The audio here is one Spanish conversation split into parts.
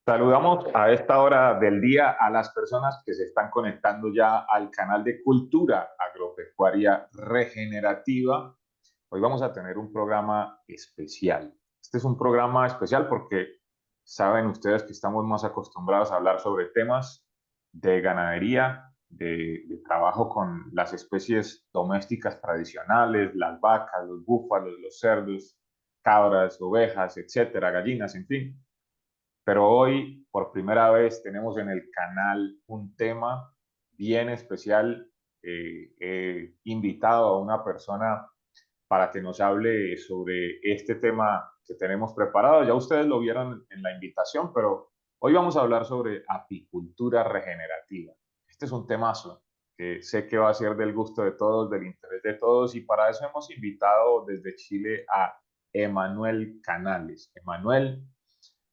Saludamos a esta hora del día a las personas que se están conectando ya al canal de Cultura Agropecuaria Regenerativa. Hoy vamos a tener un programa especial. Este es un programa especial porque saben ustedes que estamos más acostumbrados a hablar sobre temas de ganadería, de trabajo con las especies domésticas tradicionales, las vacas, los búfalos, los cerdos, cabras, ovejas, etcétera, gallinas, en fin. Pero hoy, por primera vez, tenemos en el canal un tema bien especial. He invitado a una persona para que nos hable sobre este tema que tenemos preparado. Ya ustedes lo vieron en la invitación, pero hoy vamos a hablar sobre apicultura regenerativa. Este es un temazo que sé que va a ser del gusto de todos, del interés de todos, y para eso hemos invitado desde Chile a Emanuel Canales. Emanuel,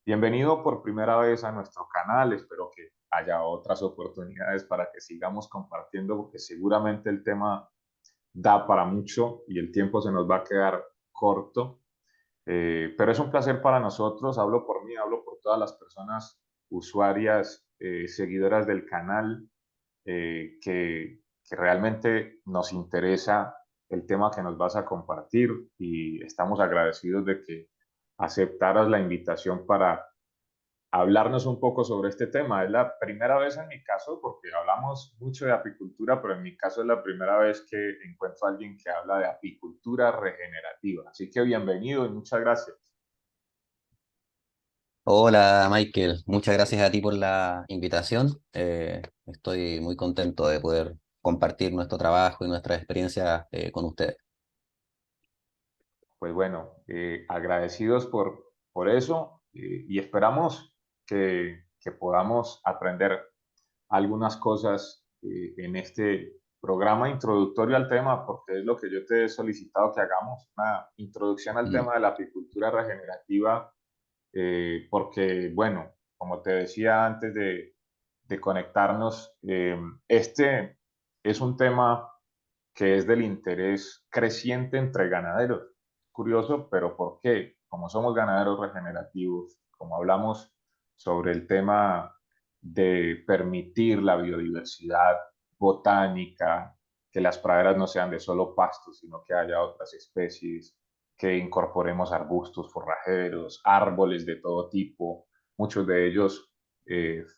bienvenido por primera vez a nuestro canal. Espero que haya otras oportunidades para que sigamos compartiendo, porque seguramente el tema da para mucho y el tiempo se nos va a quedar corto. Pero es un placer para nosotros. Hablo por mí, hablo por todas las personas usuarias, seguidoras del canal, que realmente nos interesa el tema que nos vas a compartir, y estamos agradecidos de que aceptaras la invitación para hablarnos un poco sobre este tema. Es la primera vez en mi caso, porque hablamos mucho de apicultura, pero en mi caso es la primera vez que encuentro a alguien que habla de apicultura regenerativa. Así que bienvenido y muchas gracias. Hola Michael, muchas gracias a ti por la invitación. Estoy muy contento de poder compartir nuestro trabajo y nuestras experiencias con ustedes. Pues bueno, agradecidos por eso, y esperamos que podamos aprender algunas cosas en este programa introductorio al tema, porque es lo que yo te he solicitado que hagamos, una introducción al Mm, tema de la apicultura regenerativa. Porque, bueno, como te decía antes de conectarnos, este es un tema que es del interés creciente entre ganaderos. Curioso, pero ¿por qué? Como somos ganaderos regenerativos, como hablamos sobre el tema de permitir la biodiversidad botánica, que las praderas no sean de solo pastos, sino que haya otras especies, que incorporemos arbustos forrajeros, árboles de todo tipo, muchos de ellos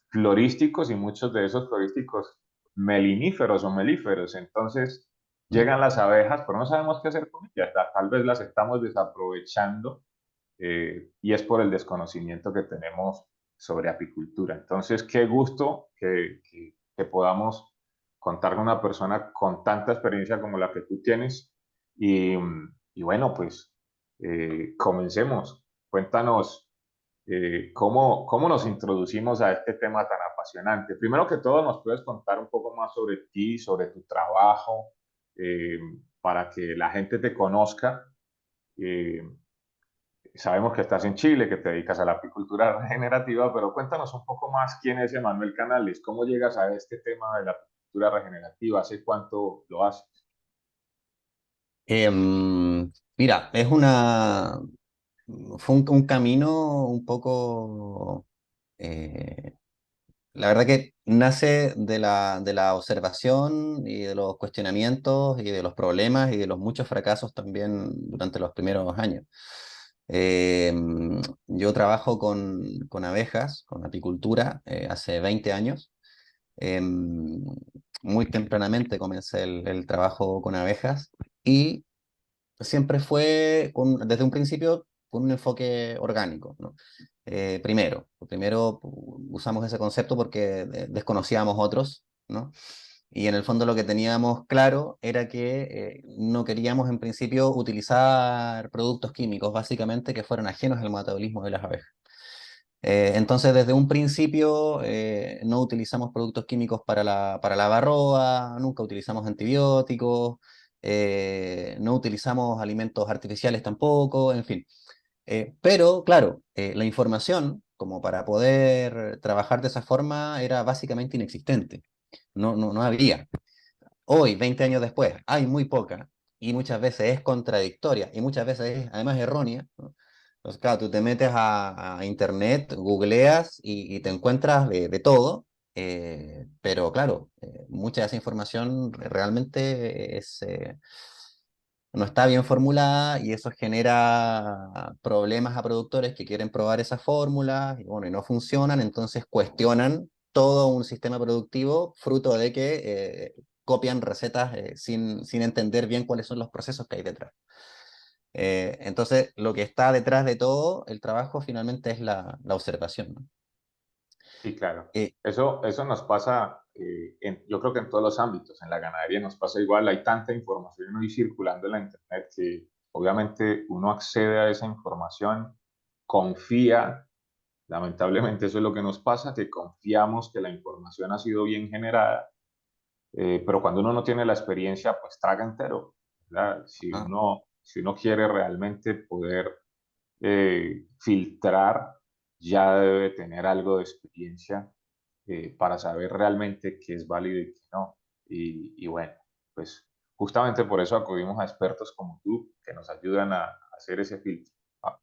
florísticos, y muchos de esos florísticos meliníferos o melíferos. Entonces, mm. llegan las abejas, pero no sabemos qué hacer con ellas. Tal vez las estamos desaprovechando, y es por el desconocimiento que tenemos sobre apicultura. Entonces, qué gusto que podamos contar con una persona con tanta experiencia como la que tú tienes. Y, y bueno, pues comencemos. Cuéntanos, cómo nos introducimos a este tema tan apasionante. Primero que todo, ¿nos puedes contar un poco más sobre ti, sobre tu trabajo, eh, para que la gente te conozca? Eh, Sabemos que estás en Chile, que te dedicas a la apicultura regenerativa, pero cuéntanos un poco más quién es Emanuel Canales, cómo llegas a este tema de la apicultura regenerativa, hace cuánto lo haces. Mira, fue un camino un poco, eh, la verdad que nace de la observación y de los cuestionamientos y de los problemas y de los muchos fracasos también durante los primeros años. Eh, yo trabajo con abejas, con apicultura, hace 20 años. Eh, Muy tempranamente comencé el trabajo con abejas y siempre fue desde un principio con un enfoque orgánico, ¿no? Primero usamos ese concepto porque desconocíamos otros, ¿no? Y en el fondo lo que teníamos claro era que no queríamos en principio utilizar productos químicos, básicamente que fueran ajenos al metabolismo de las abejas. Entonces, desde un principio no utilizamos productos químicos para la varroa, nunca utilizamos antibióticos, no utilizamos alimentos artificiales tampoco, en fin. Pero, claro, la información, como para poder trabajar de esa forma, era básicamente inexistente. No había. Hoy, 20 años después, hay muy poca y muchas veces es contradictoria y muchas veces es además errónea, ¿no? Entonces, claro, tú te metes a internet, googleas y te encuentras de todo, pero claro, mucha de esa información realmente no está bien formulada y eso genera problemas a productores que quieren probar esas fórmulas y bueno, y no funcionan, entonces cuestionan todo un sistema productivo fruto de que copian recetas sin entender bien cuáles son los procesos que hay detrás. Entonces, lo que está detrás de todo el trabajo finalmente es la observación, ¿no? Sí, claro. Eh, Eso nos pasa, yo creo que en todos los ámbitos, en la ganadería nos pasa igual, hay tanta información hoy circulando en la internet que obviamente uno accede a esa información, confía, lamentablemente eso es lo que nos pasa, que confiamos que la información ha sido bien generada, pero cuando uno no tiene la experiencia, pues traga entero, ¿verdad? ah, Si uno quiere realmente poder filtrar, ya debe tener algo de experiencia para saber realmente qué es válido y qué no. Y bueno, pues justamente por eso acudimos a expertos como tú que nos ayudan a hacer ese filtro. Ah,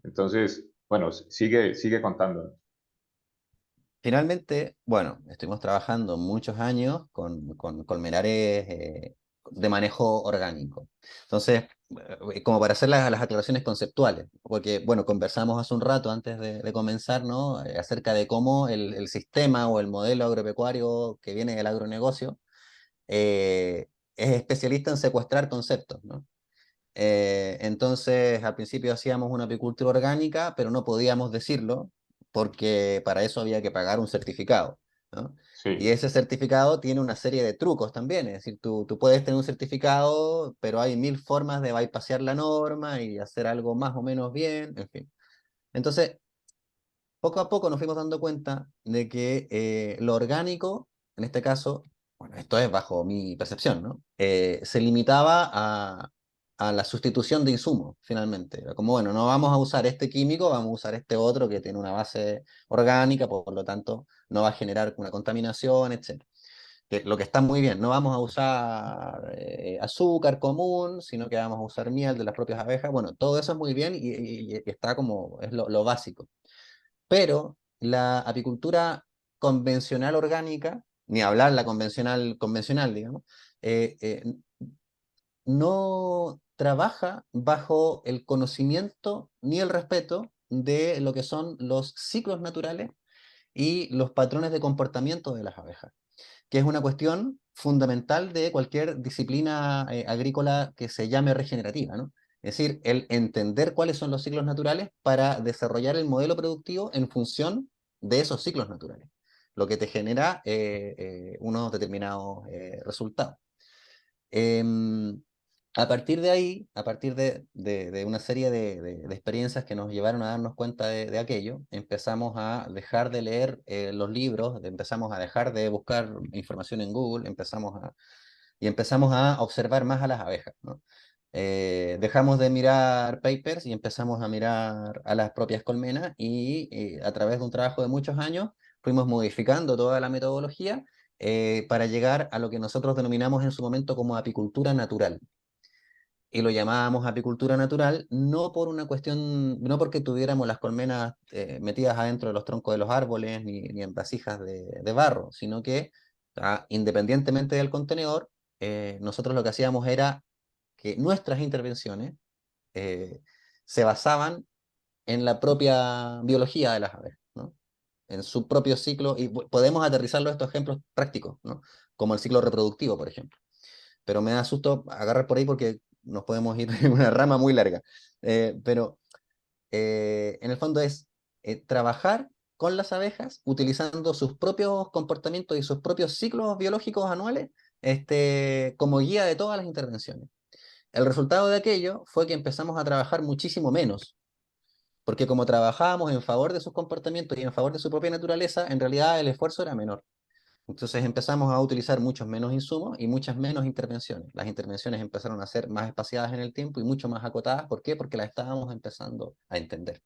entonces, bueno, sigue contándonos. Finalmente, bueno, estuvimos trabajando muchos años con colmenares de manejo orgánico. Entonces, como para hacer las aclaraciones conceptuales, porque, bueno, conversamos hace un rato antes de comenzar, ¿no? Acerca de cómo el sistema o el modelo agropecuario que viene del agronegocio eh, es especialista en secuestrar conceptos, ¿no? Entonces, al principio hacíamos una apicultura orgánica, pero no podíamos decirlo porque para eso había que pagar un certificado, ¿no? Y Sí, ese certificado tiene una serie de trucos también, es decir, tú puedes tener un certificado, pero hay mil formas de bypassear la norma y hacer algo más o menos bien, en fin. Entonces, poco a poco nos fuimos dando cuenta de que lo orgánico, en este caso, bueno, esto es bajo mi percepción, ¿no? Se limitaba a la sustitución de insumos, finalmente. Era como, bueno, no vamos a usar este químico, vamos a usar este otro que tiene una base orgánica, por lo tanto, no va a generar una contaminación, etc. Lo que está muy bien, no vamos a usar azúcar común, sino que vamos a usar miel de las propias abejas. Bueno, todo eso es muy bien y está como, es lo básico. Pero la apicultura convencional orgánica, ni hablar la convencional, digamos, eh, eh, no trabaja bajo el conocimiento ni el respeto de lo que son los ciclos naturales y los patrones de comportamiento de las abejas, que es una cuestión fundamental de cualquier disciplina agrícola que se llame regenerativa, ¿no? Es decir, el entender cuáles son los ciclos naturales para desarrollar el modelo productivo en función de esos ciclos naturales, lo que te genera unos determinados resultados. Em, a partir de ahí, a partir de una serie de experiencias que nos llevaron a darnos cuenta de aquello, empezamos a dejar de leer los libros, empezamos a dejar de buscar información en Google, y empezamos a observar más a las abejas, ¿no? Dejamos de mirar papers y empezamos a mirar a las propias colmenas y a través de un trabajo de muchos años fuimos modificando toda la metodología para llegar a lo que nosotros denominamos en su momento como apicultura natural. Y lo llamábamos apicultura natural no por una cuestión, no porque tuviéramos las colmenas metidas adentro de los troncos de los árboles ni en vasijas de barro, sino que independientemente del contenedor, nosotros lo que hacíamos era que nuestras intervenciones eh, se basaban en la propia biología de las abejas, ¿no? En su propio ciclo, y podemos aterrizarlo a estos ejemplos prácticos, ¿no? Como el ciclo reproductivo, por ejemplo. Pero me da susto agarrar por ahí porque nos podemos ir en una rama muy larga. Pero en el fondo es trabajar con las abejas utilizando sus propios comportamientos y sus propios ciclos biológicos anuales como guía de todas las intervenciones. El resultado de aquello fue que empezamos a trabajar muchísimo menos, porque como trabajábamos en favor de sus comportamientos y en favor de su propia naturaleza, en realidad el esfuerzo era menor. Entonces empezamos a utilizar muchos menos insumos y muchas menos intervenciones. Las intervenciones empezaron a ser más espaciadas en el tiempo y mucho más acotadas. ¿Por qué? Porque las estábamos empezando a entender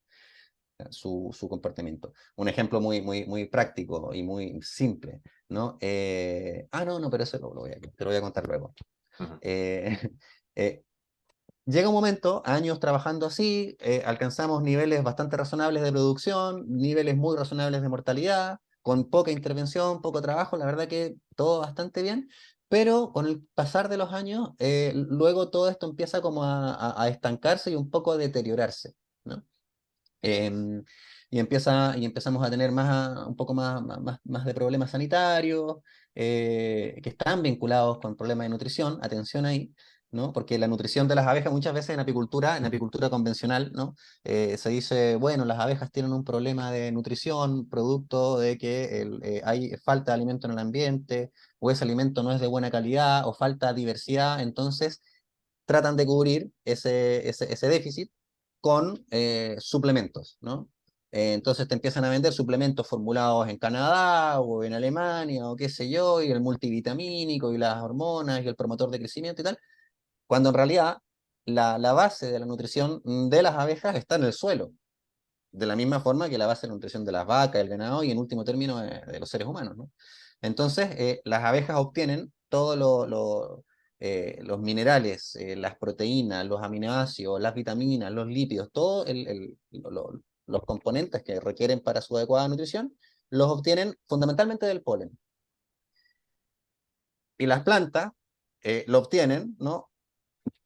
su comportamiento. Un ejemplo muy práctico y muy simple, ¿no? No, pero eso te lo voy a contar luego. ujú, Eh, eh, llega un momento, años trabajando así, alcanzamos niveles bastante razonables de producción, niveles muy razonables de mortalidad, con poca intervención, poco trabajo, la verdad que todo bastante bien, pero con el pasar de los años, luego todo esto empieza como a estancarse y un poco a deteriorarse, ¿no? Em, y empezamos a tener un poco más de problemas sanitarios, que están vinculados con problemas de nutrición, atención ahí, ¿no? Porque la nutrición de las abejas muchas veces en apicultura convencional, ¿no? Se dice, bueno, las abejas tienen un problema de nutrición producto de que hay falta de alimento en el ambiente, o ese alimento no es de buena calidad, o falta diversidad, entonces tratan de cubrir ese déficit con suplementos, ¿no? Entonces te empiezan a vender suplementos formulados en Canadá o en Alemania o qué sé yo, y el multivitamínico y las hormonas y el promotor de crecimiento y tal, cuando en realidad la base de la nutrición de las abejas está en el suelo, de la misma forma que la base de la nutrición de las vacas, del ganado y en último término de los seres humanos, ¿no? Entonces, las abejas obtienen todos los minerales, las proteínas, los aminoácidos, las vitaminas, los lípidos, todos los componentes que requieren para su adecuada nutrición, los obtienen fundamentalmente del polen. Y las plantas lo obtienen, ¿no?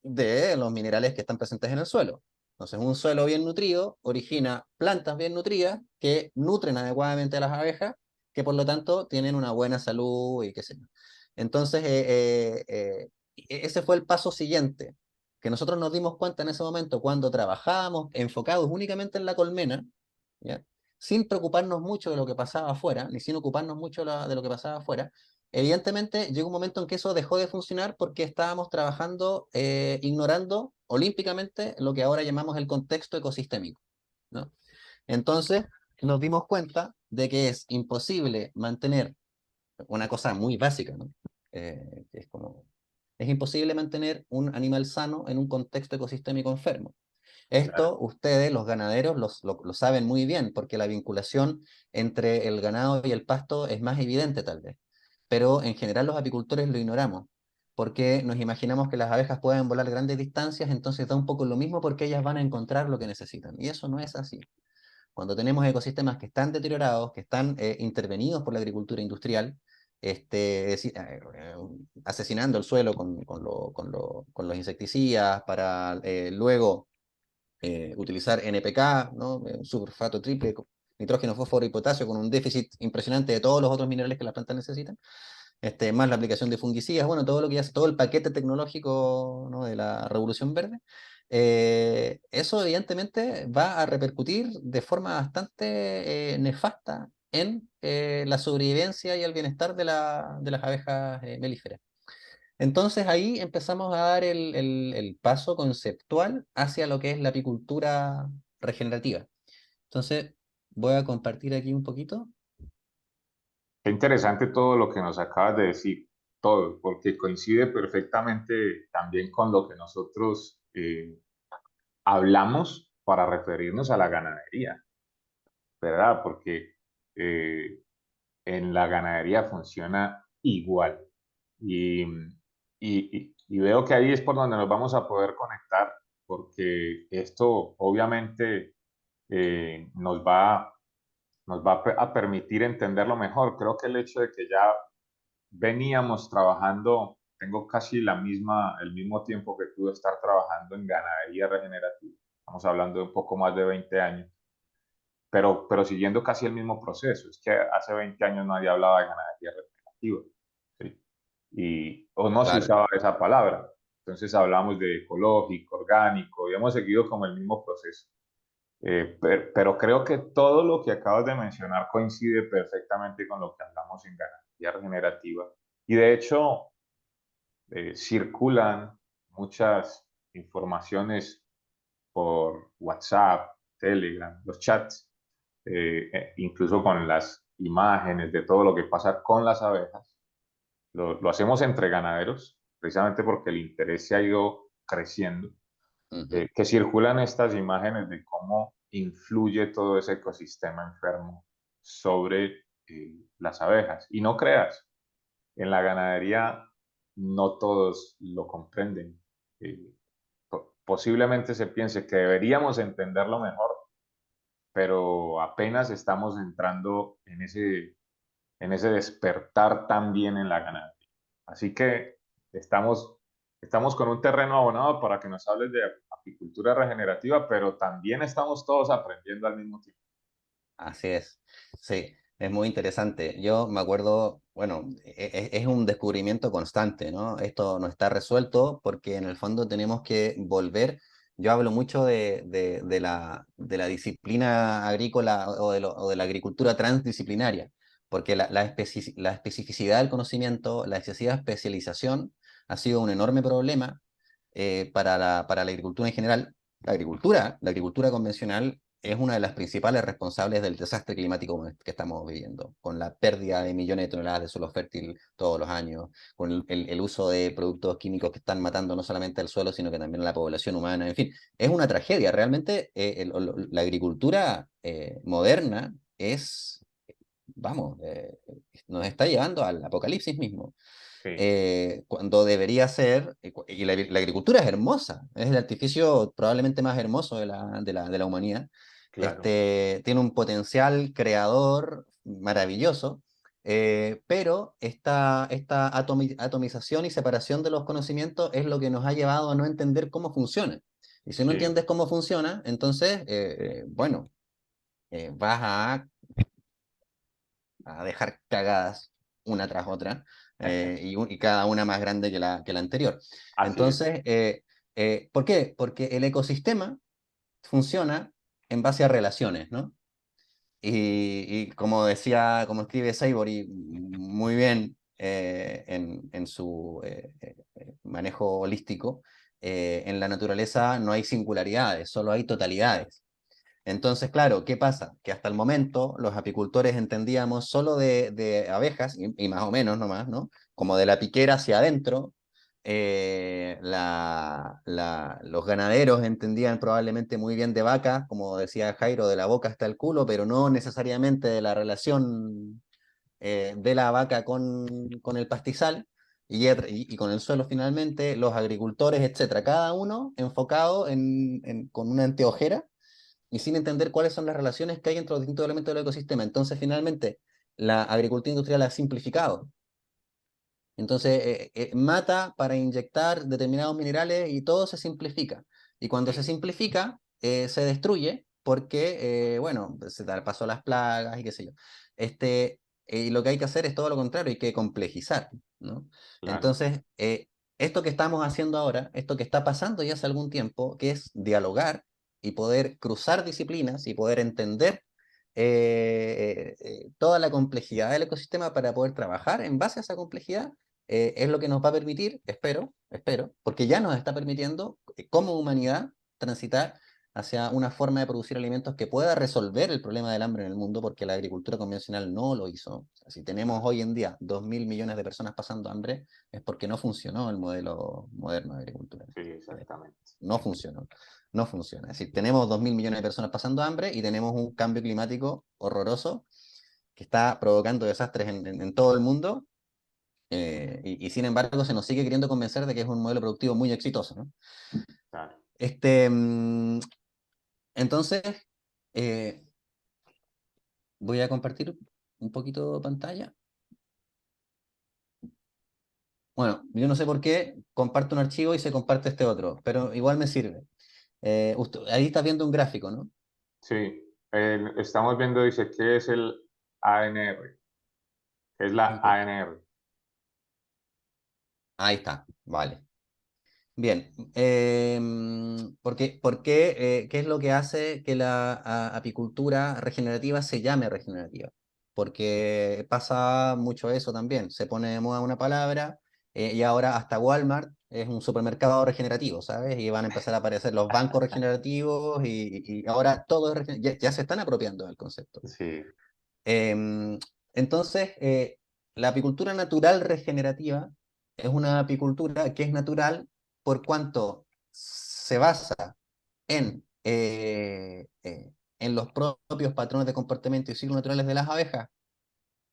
De los minerales que están presentes en el suelo. Entonces, un suelo bien nutrido origina plantas bien nutridas que nutren adecuadamente a las abejas, que por lo tanto tienen una buena salud y qué sé yo. Entonces, ese fue el paso siguiente, que nosotros nos dimos cuenta en ese momento cuando trabajábamos enfocados únicamente en la colmena, ¿ya? Sin preocuparnos mucho de lo que pasaba afuera, ni sin ocuparnos mucho de lo que pasaba afuera. Evidentemente, llegó un momento en que eso dejó de funcionar porque estábamos trabajando, ignorando olímpicamente lo que ahora llamamos el contexto ecosistémico, ¿no? Entonces, nos dimos cuenta de que es imposible mantener una cosa muy básica, ¿no? Que es como, es imposible mantener un animal sano en un contexto ecosistémico enfermo. Esto ustedes, los ganaderos, lo saben muy bien, porque la vinculación entre el ganado y el pasto es más evidente tal vez. Pero en general los apicultores lo ignoramos, porque nos imaginamos que las abejas pueden volar grandes distancias, entonces da un poco lo mismo porque ellas van a encontrar lo que necesitan. Y eso no es así. Cuando tenemos ecosistemas que están deteriorados, que están intervenidos por la agricultura industrial, asesinando el suelo con los insecticidas para luego utilizar NPK, ¿no? Un sulfato triple, nitrógeno, fósforo y potasio con un déficit impresionante de todos los otros minerales que las plantas necesitan, más la aplicación de fungicidas, bueno, todo lo que hace, todo el paquete tecnológico, ¿no? De la revolución verde, eso evidentemente va a repercutir de forma bastante nefasta en la sobrevivencia y el bienestar de las abejas melíferas. Entonces ahí empezamos a dar el paso conceptual hacia lo que es la apicultura regenerativa. Entonces voy a compartir aquí un poquito. Qué interesante todo lo que nos acabas de decir, todo, porque coincide perfectamente también con lo que nosotros hablamos para referirnos a la ganadería, ¿verdad? Porque eh, en la ganadería funciona igual. Y, y veo que ahí es por donde nos vamos a poder conectar, porque esto obviamente nos va a permitir entenderlo mejor. Creo que el hecho de que ya veníamos trabajando, tengo casi el mismo tiempo que tú de estar trabajando en ganadería regenerativa. Estamos hablando de un poco más de 20 años, pero siguiendo casi el mismo proceso. Es que hace 20 años nadie hablaba de ganadería regenerativa, ¿sí? O no se Claro. usaba esa palabra. Entonces hablamos de ecológico, orgánico, y hemos seguido como el mismo proceso. Pero creo que todo lo que acabas de mencionar coincide perfectamente con lo que hablamos en ganadería regenerativa. Y de hecho, circulan muchas informaciones por WhatsApp, Telegram, los chats, incluso con las imágenes de todo lo que pasa con las abejas. Lo hacemos entre ganaderos, precisamente porque el interés se ha ido creciendo, Ujú. que circulan estas imágenes de cómo influye todo ese ecosistema enfermo sobre las abejas. Y no creas, en la ganadería no todos lo comprenden. Eh, posiblemente se piense que deberíamos entenderlo mejor, pero apenas estamos entrando en ese despertar también en la ganadería. Así que estamos con un terreno abonado para que nos hables de apicultura regenerativa, pero también estamos todos aprendiendo al mismo tiempo. Así es, sí, es muy interesante. Yo me acuerdo, bueno, es un descubrimiento constante, ¿no? Esto no está resuelto porque en el fondo tenemos que volver. Yo hablo mucho de la disciplina agrícola o de la agricultura transdisciplinaria, porque la especificidad del conocimiento, la excesiva especialización ha sido un enorme problema para la agricultura en general. La agricultura convencional es una de las principales responsables del desastre climático que estamos viviendo, con la pérdida de millones de toneladas de suelo fértil todos los años, con el uso de productos químicos que están matando no solamente al suelo, sino que también a la población humana. En fin, es una tragedia. Realmente la agricultura moderna es, vamos, nos está llevando al apocalipsis mismo Sí, cuando debería ser, y la agricultura es hermosa, es el artificio probablemente más hermoso de la humanidad, claro, tiene un potencial creador maravilloso, pero esta atomización y separación de los conocimientos es lo que nos ha llevado a no entender cómo funciona. Y si no sí, entiendes cómo funciona, entonces, bueno, vas a dejar cagadas una tras otra, y cada una más grande que la anterior. así es, Entonces, ¿por qué? Porque el ecosistema funciona en base a relaciones, ¿no? Y como decía, como escribe Savory muy bien en su manejo holístico, en la naturaleza no hay singularidades, solo hay totalidades. Entonces, claro, ¿qué pasa? Que hasta el momento los apicultores entendíamos solo de abejas, y más o menos nomás, ¿no? Como de la piquera hacia adentro. Los ganaderos entendían probablemente muy bien de vacas, como decía Jairo, de la boca hasta el culo, pero no necesariamente de la relación de la vaca con el pastizal y con el suelo finalmente, los agricultores, etcétera. Cada uno enfocado con una anteojera y sin entender cuáles son las relaciones que hay entre los distintos elementos del ecosistema. Entonces, finalmente, la agricultura industrial ha simplificado. Entonces, mata para inyectar determinados minerales y todo se simplifica. Y cuando se sí, simplifica, se destruye porque, bueno, se da el paso a las plagas y qué sé yo. Y lo que hay que hacer es todo lo contrario, hay que complejizar, ¿no? claro, Entonces, esto que estamos haciendo ahora, esto que está pasando ya hace algún tiempo, que es dialogar y poder cruzar disciplinas y poder entender toda la complejidad del ecosistema para poder trabajar en base a esa complejidad, es lo que nos va a permitir, espero, porque ya nos está permitiendo como humanidad transitar hacia una forma de producir alimentos que pueda resolver el problema del hambre en el mundo, porque la agricultura convencional no lo hizo. O sea, si tenemos claro, hoy en día 2.000 millones de personas pasando hambre, es porque no funcionó el modelo moderno de agricultura. sí, Eh, exactamente. No funcionó, no funciona. Es decir, tenemos 2.000 millones de personas pasando hambre y tenemos un cambio climático horroroso que está provocando desastres en todo el mundo, y sin embargo se nos sigue queriendo convencer de que es un modelo productivo muy exitoso, ¿no? Claro. Este, mm, entonces, eh, voy a compartir un poquito de pantalla. Bueno, yo no sé por qué comparto un archivo y se comparte este otro, pero igual me sirve. Ahí estás viendo un gráfico, ¿no? Sí, estamos viendo, dice, ¿qué es el ANR? ¿Qué es la Ok. ANR? Ahí está, vale. Bien, ¿qué es lo que hace que la apicultura regenerativa se llame regenerativa? Porque pasa mucho eso también, se pone de moda una palabra, y ahora hasta Walmart es un supermercado regenerativo, ¿sabes? Y van a empezar a aparecer los bancos regenerativos y ahora todo es ya se están apropiando del concepto. Sí, Em, entonces, la apicultura natural regenerativa es una apicultura que es natural por cuanto se basa en los propios patrones de comportamiento y ciclos naturales de las abejas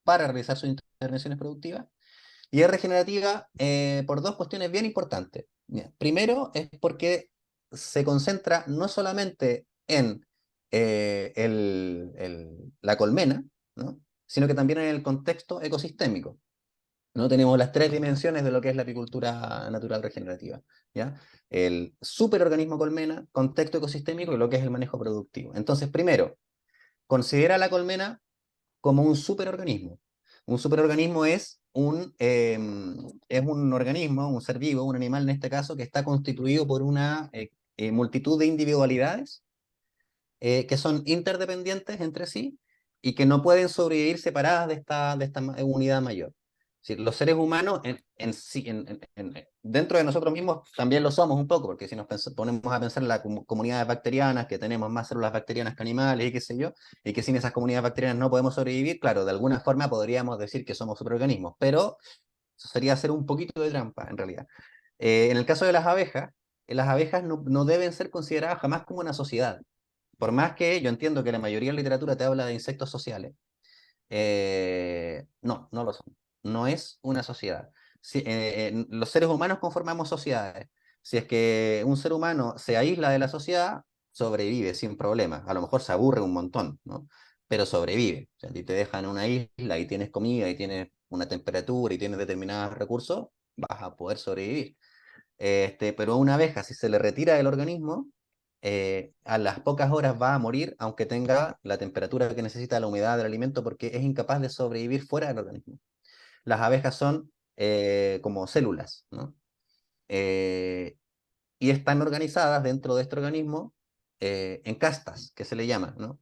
para realizar sus intervenciones productivas. Y es regenerativa por dos cuestiones bien importantes. Mira, primero es porque se concentra no solamente en la colmena, ¿no? Sino que también en el contexto ecosistémico. ¿No? Tenemos las tres dimensiones de lo que es la apicultura natural regenerativa, ¿ya? El superorganismo colmena, contexto ecosistémico y lo que es el manejo productivo. Entonces, primero, considera la colmena como un superorganismo. Un superorganismo es un organismo, un ser vivo, un animal en este caso, que está constituido por una multitud de individualidades que son interdependientes entre sí y que no pueden sobrevivir separadas de esta unidad mayor. Es decir, los seres humanos en sí, dentro de nosotros mismos también lo somos un poco, porque si nos ponemos a pensar en las comunidades bacterianas, que tenemos más células bacterianas que animales y qué sé yo, y que sin esas comunidades bacterianas no podemos sobrevivir, claro, de alguna forma podríamos decir que somos superorganismos, pero eso sería hacer un poquito de trampa en realidad. En el caso de las abejas no deben ser consideradas jamás como una sociedad. Por más que yo entiendo que la mayoría de la literatura te habla de insectos sociales, no lo son. No es una sociedad. Los seres humanos conformamos sociedades. Si es que un ser humano se aísla de la sociedad, sobrevive sin problema. A lo mejor se aburre un montón, ¿no? Pero sobrevive. O sea, si te dejan en una isla y tienes comida y tienes una temperatura y tienes determinados recursos, vas a poder sobrevivir. Pero a una abeja, si se le retira del organismo, a las pocas horas va a morir, aunque tenga la temperatura que necesita, la humedad del alimento, porque es incapaz de sobrevivir fuera del organismo. Las abejas son como células, ¿no? Eh, y están organizadas dentro de este organismo en castas, que se le llama, ¿no?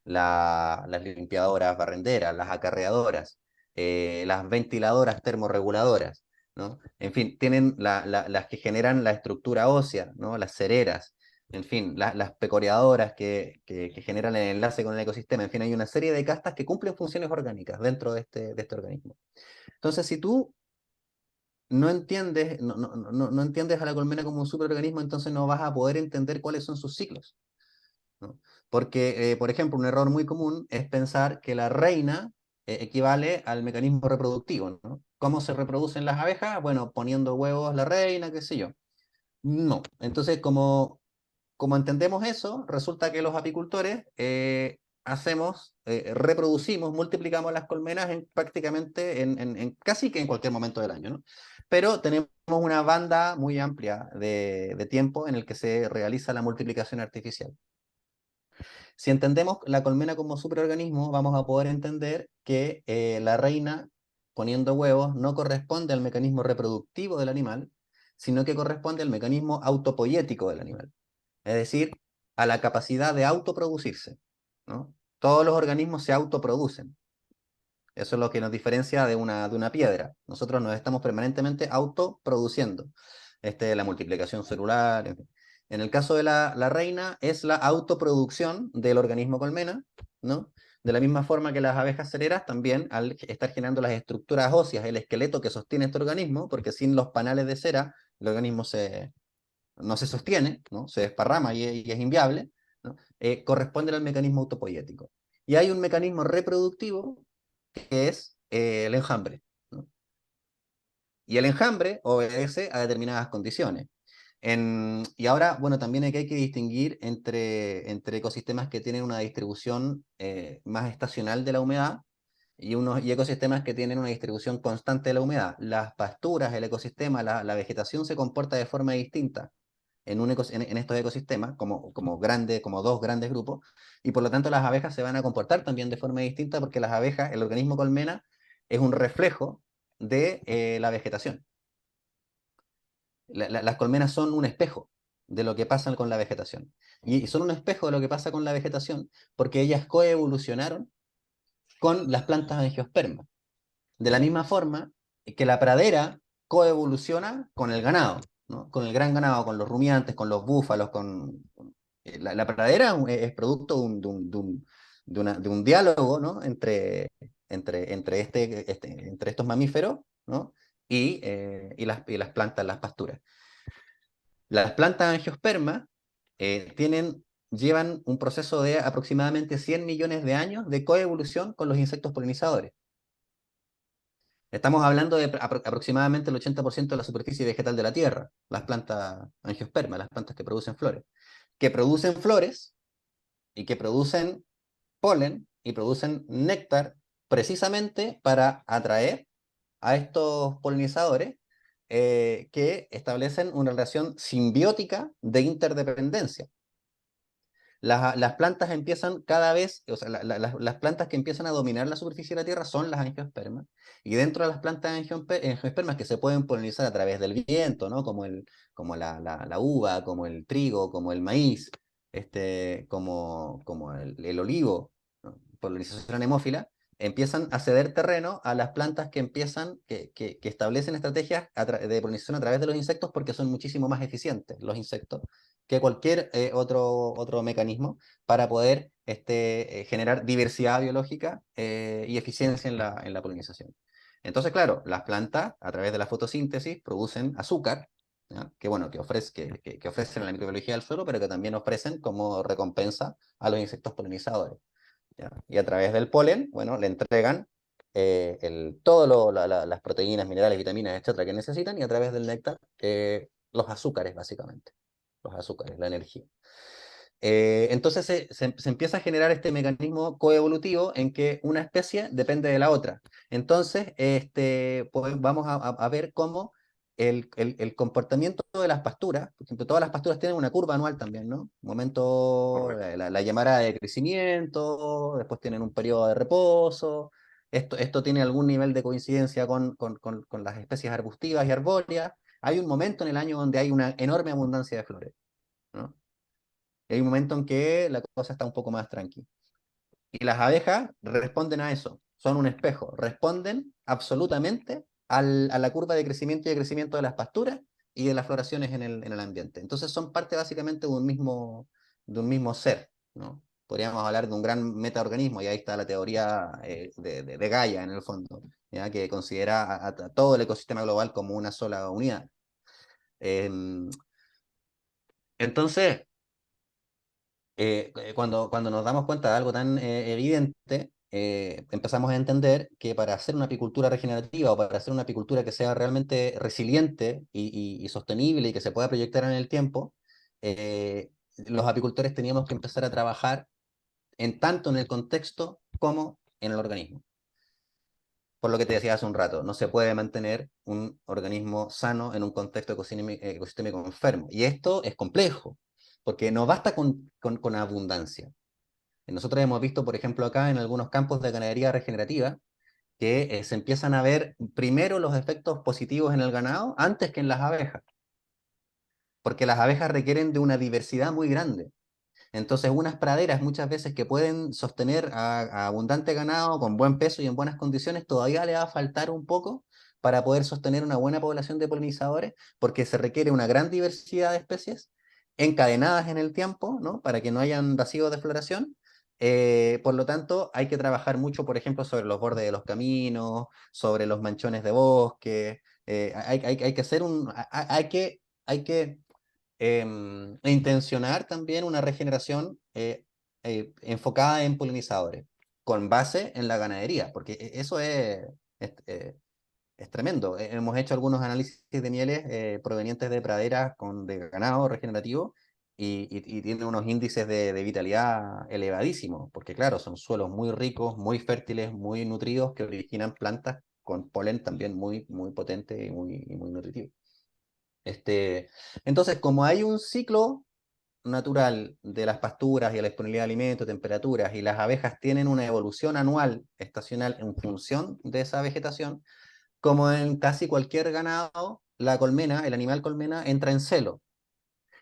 Las limpiadoras barrenderas, las acarreadoras, las ventiladoras termorreguladoras, ¿no? En fin, tienen las que generan la estructura ósea, ¿no? Las cereras, en fin, las pecoreadoras que generan el enlace con el ecosistema, en fin, hay una serie de castas que cumplen funciones orgánicas dentro de este organismo. Entonces, si tú no entiendes a la colmena como un superorganismo, entonces no vas a poder entender cuáles son sus ciclos, ¿no? Porque, por ejemplo, un error muy común es pensar que la reina equivale al mecanismo reproductivo, ¿no? ¿Cómo se reproducen las abejas? Bueno, poniendo huevos la reina, qué sé yo. No. Entonces, como entendemos eso, resulta que los apicultores reproducimos, multiplicamos las colmenas prácticamente en casi que en cualquier momento del año, ¿no? Pero tenemos una banda muy amplia de tiempo en el que se realiza la multiplicación artificial. Si entendemos la colmena como superorganismo, vamos a poder entender que la reina poniendo huevos no corresponde al mecanismo reproductivo del animal, sino que corresponde al mecanismo autopoyético del animal, es decir, a la capacidad de autoproducirse, ¿no? Todos los organismos se autoproducen. Eso es lo que nos diferencia de una piedra. Nosotros nos estamos permanentemente autoproduciendo. La multiplicación celular. En fin. En el caso de la reina, es la autoproducción del organismo colmena, ¿no? De la misma forma que las abejas cereras, también al estar generando las estructuras óseas, el esqueleto que sostiene este organismo, porque sin los panales de cera, el organismo no se sostiene, ¿no? Se desparrama y es inviable, ¿no? Corresponde al mecanismo autopoyético. Y hay un mecanismo reproductivo que es el enjambre, ¿no? Y el enjambre obedece a determinadas condiciones. Y ahora, bueno, también hay que distinguir entre ecosistemas que tienen una distribución más estacional de la humedad y ecosistemas que tienen una distribución constante de la humedad. Las pasturas, el ecosistema, la vegetación se comporta de forma distinta en estos ecosistemas, como dos grandes grupos, y por lo tanto las abejas se van a comportar también de forma distinta porque las abejas, el organismo colmena, es un reflejo de la vegetación. Las colmenas son un espejo de lo que pasa con la vegetación. Y son un espejo de lo que pasa con la vegetación porque ellas coevolucionaron con las plantas angiospermas. De la misma forma que la pradera coevoluciona con el ganado, ¿no? Con el gran ganado, con los rumiantes, con los búfalos, la pradera es producto de un diálogo, ¿no? Entre estos mamíferos, ¿no? Y las plantas, las pasturas. Las plantas angiospermas llevan un proceso de aproximadamente 100 millones de años de coevolución con los insectos polinizadores. Estamos hablando de aproximadamente el 80% de la superficie vegetal de la Tierra, las plantas angiospermas, las plantas que producen flores y que producen polen y producen néctar precisamente para atraer a estos polinizadores que establecen una relación simbiótica de interdependencia. Las plantas empiezan cada vez, o sea, las plantas que empiezan a dominar la superficie de la Tierra son las angiospermas, y dentro de las plantas angiospermas que se pueden polinizar a través del viento, ¿no? Como la uva, como el trigo, como el maíz, como el olivo, ¿no? Polinización anemófila, empiezan a ceder terreno a las plantas que que establecen estrategias de polinización a través de los insectos porque son muchísimo más eficientes los insectos que cualquier otro mecanismo para poder generar diversidad biológica y eficiencia en la polinización. Entonces, claro, las plantas, a través de la fotosíntesis, producen azúcar, ¿ya? Que, bueno, que ofrecen a la microbiología del suelo, pero que también ofrecen como recompensa a los insectos polinizadores. ¿Ya? Y a través del polen, bueno, le entregan las proteínas, minerales, vitaminas, etcétera, que necesitan, y a través del néctar, los azúcares, básicamente. Los azúcares, la energía. Entonces se empieza a generar este mecanismo coevolutivo en que una especie depende de la otra. Entonces, pues vamos a ver cómo el comportamiento de las pasturas, por ejemplo, todas las pasturas tienen una curva anual también, ¿no? Un momento, Correcto. la llamarada de crecimiento, después tienen un periodo de reposo. Esto tiene algún nivel de coincidencia con las especies arbustivas y arbóreas. Hay un momento en el año donde hay una enorme abundancia de flores, ¿no? Y hay un momento en que la cosa está un poco más tranquila. Y las abejas responden a eso, son un espejo, responden absolutamente a la curva de crecimiento y decrecimiento de las pasturas y de las floraciones en el ambiente. Entonces son parte básicamente de un mismo ser, ¿no? Podríamos hablar de un gran metaorganismo, y ahí está la teoría de Gaia en el fondo, ¿ya? Que considera a todo el ecosistema global como una sola unidad. Em, entonces, cuando nos damos cuenta de algo tan evidente, empezamos a entender que para hacer una apicultura regenerativa o para hacer una apicultura que sea realmente resiliente y sostenible y que se pueda proyectar en el tiempo, eh, los apicultores teníamos que empezar a trabajar en tanto en el contexto como en el organismo. Por lo que te decía hace un rato, no se puede mantener un organismo sano en un contexto ecosistémico enfermo. Y esto es complejo, porque no basta con abundancia. Nosotros hemos visto, por ejemplo, acá en algunos campos de ganadería regenerativa, que se empiezan a ver primero los efectos positivos en el ganado antes que en las abejas, porque las abejas requieren de una diversidad muy grande. Entonces, unas praderas muchas veces que pueden sostener a abundante ganado con buen peso y en buenas condiciones, todavía le va a faltar un poco para poder sostener una buena población de polinizadores, porque se requiere una gran diversidad de especies encadenadas en el tiempo, ¿no? Para que no hayan vacíos de floración. Por lo tanto, hay que trabajar mucho, por ejemplo, sobre los bordes de los caminos, sobre los manchones de bosque. Hay que hacer hay que intencionar también una regeneración enfocada en polinizadores, con base en la ganadería, porque eso es, eh, es tremendo. Hemos hecho algunos análisis de mieles provenientes de praderas de ganado regenerativo y tienen unos índices de vitalidad elevadísimos, porque claro, son suelos muy ricos, muy fértiles, muy nutridos, que originan plantas con polen también muy potente y muy nutritivo. Este, entonces, como hay un ciclo natural de las pasturas y la disponibilidad de alimentos, temperaturas, y las abejas tienen una evolución anual, estacional, en función de esa vegetación, como en casi cualquier ganado, la colmena, el animal colmena, entra en celo.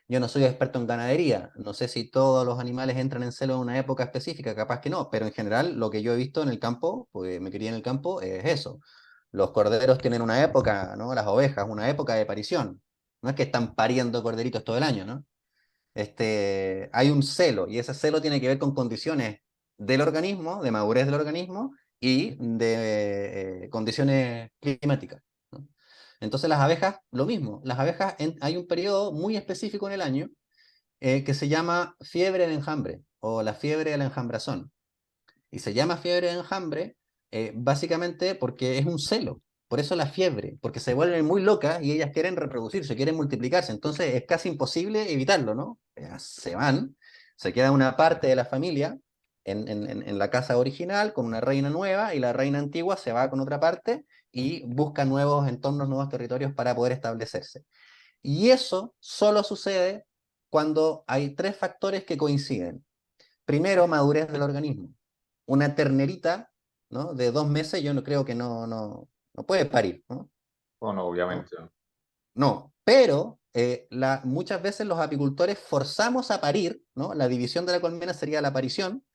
Yo no soy experto en ganadería, no sé si todos los animales entran en celo en una época específica, capaz que no, pero en general lo que yo he visto en el campo, porque me crié en el campo, es eso. Los corderos tienen una época, ¿no? Las ovejas, una época de parición. No es que están pariendo corderitos todo el año, ¿no? Hay un celo, y ese celo tiene que ver con condiciones del organismo, de madurez del organismo y de condiciones climáticas, ¿no? Entonces las abejas, lo mismo, las abejas hay un periodo muy específico en el año que se llama fiebre de enjambre o la fiebre de la enjambrazón. Y se llama fiebre de enjambre básicamente porque es un celo. Por eso la fiebre, porque se vuelven muy locas y ellas quieren reproducirse, quieren multiplicarse. Entonces es casi imposible evitarlo, ¿no? Se van, se queda una parte de la familia en la casa original con una reina nueva y la reina antigua se va con otra parte y busca nuevos entornos, nuevos territorios para poder establecerse. Y eso solo sucede cuando hay tres factores que coinciden. Primero, madurez del organismo. Una ternerita, ¿no? De 2 meses, yo no creo que no puede parir, ¿no? Bueno, ¿No? obviamente, ¿no? No, pero muchas veces los apicultores forzamos a parir, ¿no? La división de la colmena sería la aparición,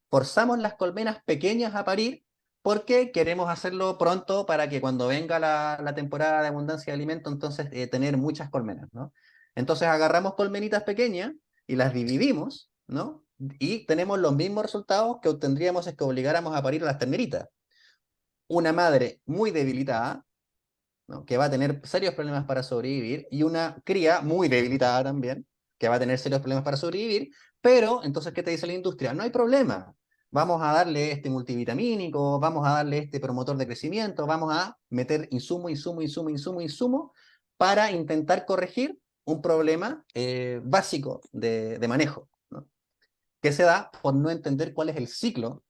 forzamos las colmenas pequeñas a parir porque queremos hacerlo pronto para que cuando venga la temporada de abundancia de alimento, entonces tener muchas colmenas, ¿no? Entonces agarramos colmenitas pequeñas y las dividimos, ¿no? Y tenemos los mismos resultados que obtendríamos es que obligáramos a parir a las terneritas. Una madre muy debilitada, ¿no? Que va a tener serios problemas para sobrevivir, y una cría muy debilitada también, que va a tener serios problemas para sobrevivir, pero entonces, ¿qué te dice la industria? No hay problema, vamos a darle este multivitamínico, vamos a darle este promotor de crecimiento, vamos a meter insumo para intentar corregir un problema básico de manejo, ¿no? Que se da por no entender cuál es el ciclo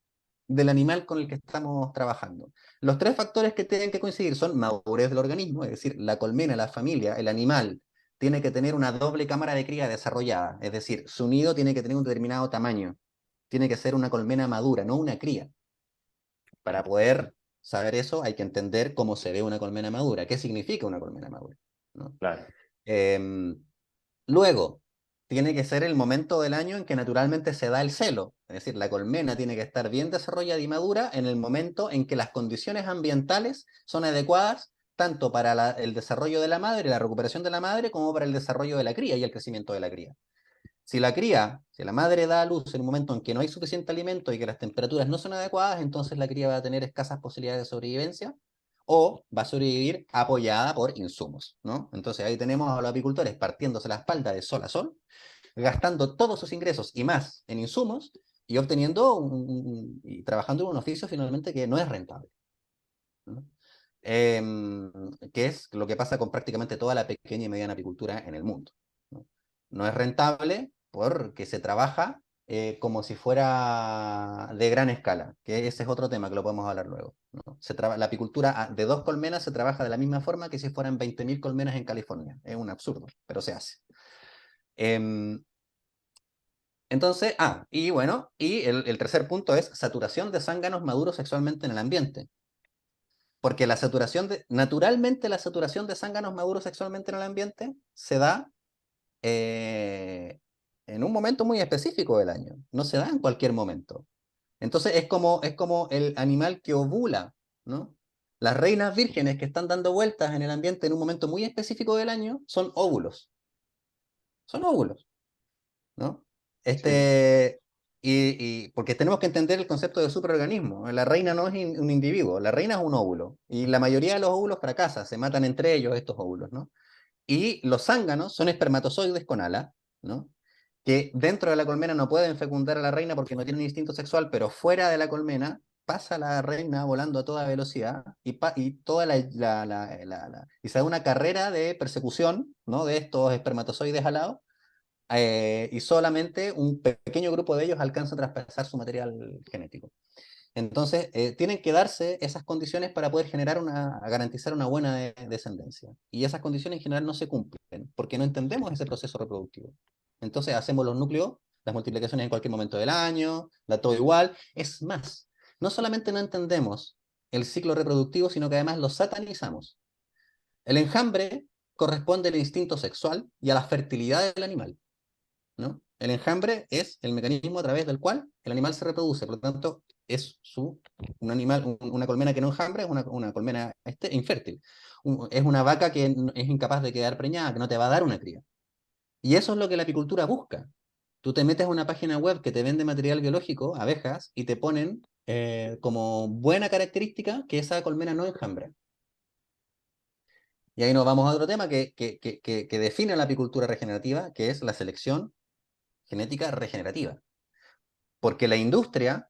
del animal con el que estamos trabajando. Los tres factores que tienen que coincidir son madurez del organismo, es decir, la colmena, la familia, el animal, tiene que tener una doble cámara de cría desarrollada, es decir, su nido tiene que tener un determinado tamaño, tiene que ser una colmena madura, no una cría. Para poder saber eso hay que entender cómo se ve una colmena madura, qué significa una colmena madura, ¿no? Claro. Eh, Luego, tiene que ser el momento del año en que naturalmente se da el celo. Es decir, la colmena tiene que estar bien desarrollada y madura en el momento en que las condiciones ambientales son adecuadas tanto para el desarrollo de la madre, la recuperación de la madre, como para el desarrollo de la cría y el crecimiento de la cría. Si la madre da a luz en un momento en que no hay suficiente alimento y que las temperaturas no son adecuadas, entonces la cría va a tener escasas posibilidades de sobrevivencia o va a sobrevivir apoyada por insumos, ¿no? Entonces ahí tenemos a los apicultores partiéndose la espalda de sol a sol, gastando todos sus ingresos y más en insumos y obteniendo y trabajando en un oficio finalmente que no es rentable, ¿no? Que es lo que pasa con prácticamente toda la pequeña y mediana apicultura en el mundo, ¿no? No es rentable porque se trabaja como si fuera de gran escala, que ese es otro tema que lo podemos hablar luego, ¿no? La apicultura de 2 colmenas se trabaja de la misma forma que si fueran 20.000 colmenas en California. Es un absurdo, pero se hace. Em, entonces, y bueno, y el tercer punto es saturación de zánganos maduros sexualmente en el ambiente. Porque naturalmente la saturación de zánganos maduros sexualmente en el ambiente se da eh, en un momento muy específico del año, no se da en cualquier momento. Entonces es como el animal que ovula, ¿no? Las reinas vírgenes que están dando vueltas en el ambiente en un momento muy específico del año son óvulos, ¿no? Sí, Este, porque tenemos que entender el concepto de superorganismo. La reina no es un individuo, la reina es un óvulo. Y la mayoría de los óvulos fracasan, se matan entre ellos estos óvulos, ¿no? Y los zánganos son espermatozoides con ala, ¿no? Que dentro de la colmena no pueden fecundar a la reina porque no tienen instinto sexual, pero fuera de la colmena pasa la reina volando a toda velocidad y toda y se da una carrera de persecución, ¿no? De estos espermatozoides alados, y solamente un pequeño grupo de ellos alcanza a traspasar su material genético. Entonces, tienen que darse esas condiciones para poder garantizar una buena descendencia. Y esas condiciones en general no se cumplen, porque no entendemos ese proceso reproductivo. Entonces, hacemos los núcleos, las multiplicaciones en cualquier momento del año, da todo igual. Es más, no solamente no entendemos el ciclo reproductivo, sino que además lo satanizamos. El enjambre corresponde al instinto sexual y a la fertilidad del animal, ¿no? El enjambre es el mecanismo a través del cual el animal se reproduce, por lo tanto, un animal, una colmena que no enjambra es una colmena infértil. Es una vaca que es incapaz de quedar preñada, que no te va a dar una cría. Y eso es lo que la apicultura busca. Tú te metes a una página web que te vende material biológico, abejas, y te ponen como buena característica que esa colmena no enjambra. Y ahí nos vamos a otro tema que define la apicultura regenerativa, que es la selección genética regenerativa. Porque la industria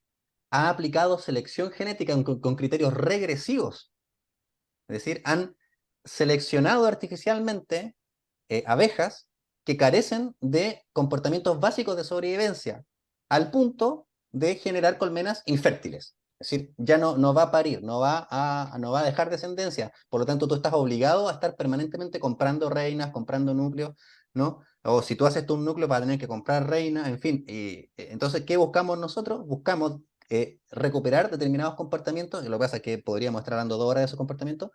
ha aplicado selección genética con criterios regresivos Es decir, han seleccionado artificialmente abejas que carecen de comportamientos básicos de sobrevivencia, al punto de generar colmenas infértiles. Es decir, ya no va a parir, no va a dejar descendencia. Por lo tanto, tú estás obligado a estar permanentemente comprando reinas, comprando núcleos, ¿no? O si tú haces tú un núcleo, vas a tener que comprar reinas, en fin. Entonces, ¿qué buscamos nosotros? Buscamos recuperar determinados comportamientos, y lo que pasa es que podríamos estar hablando 2 horas de esos comportamientos,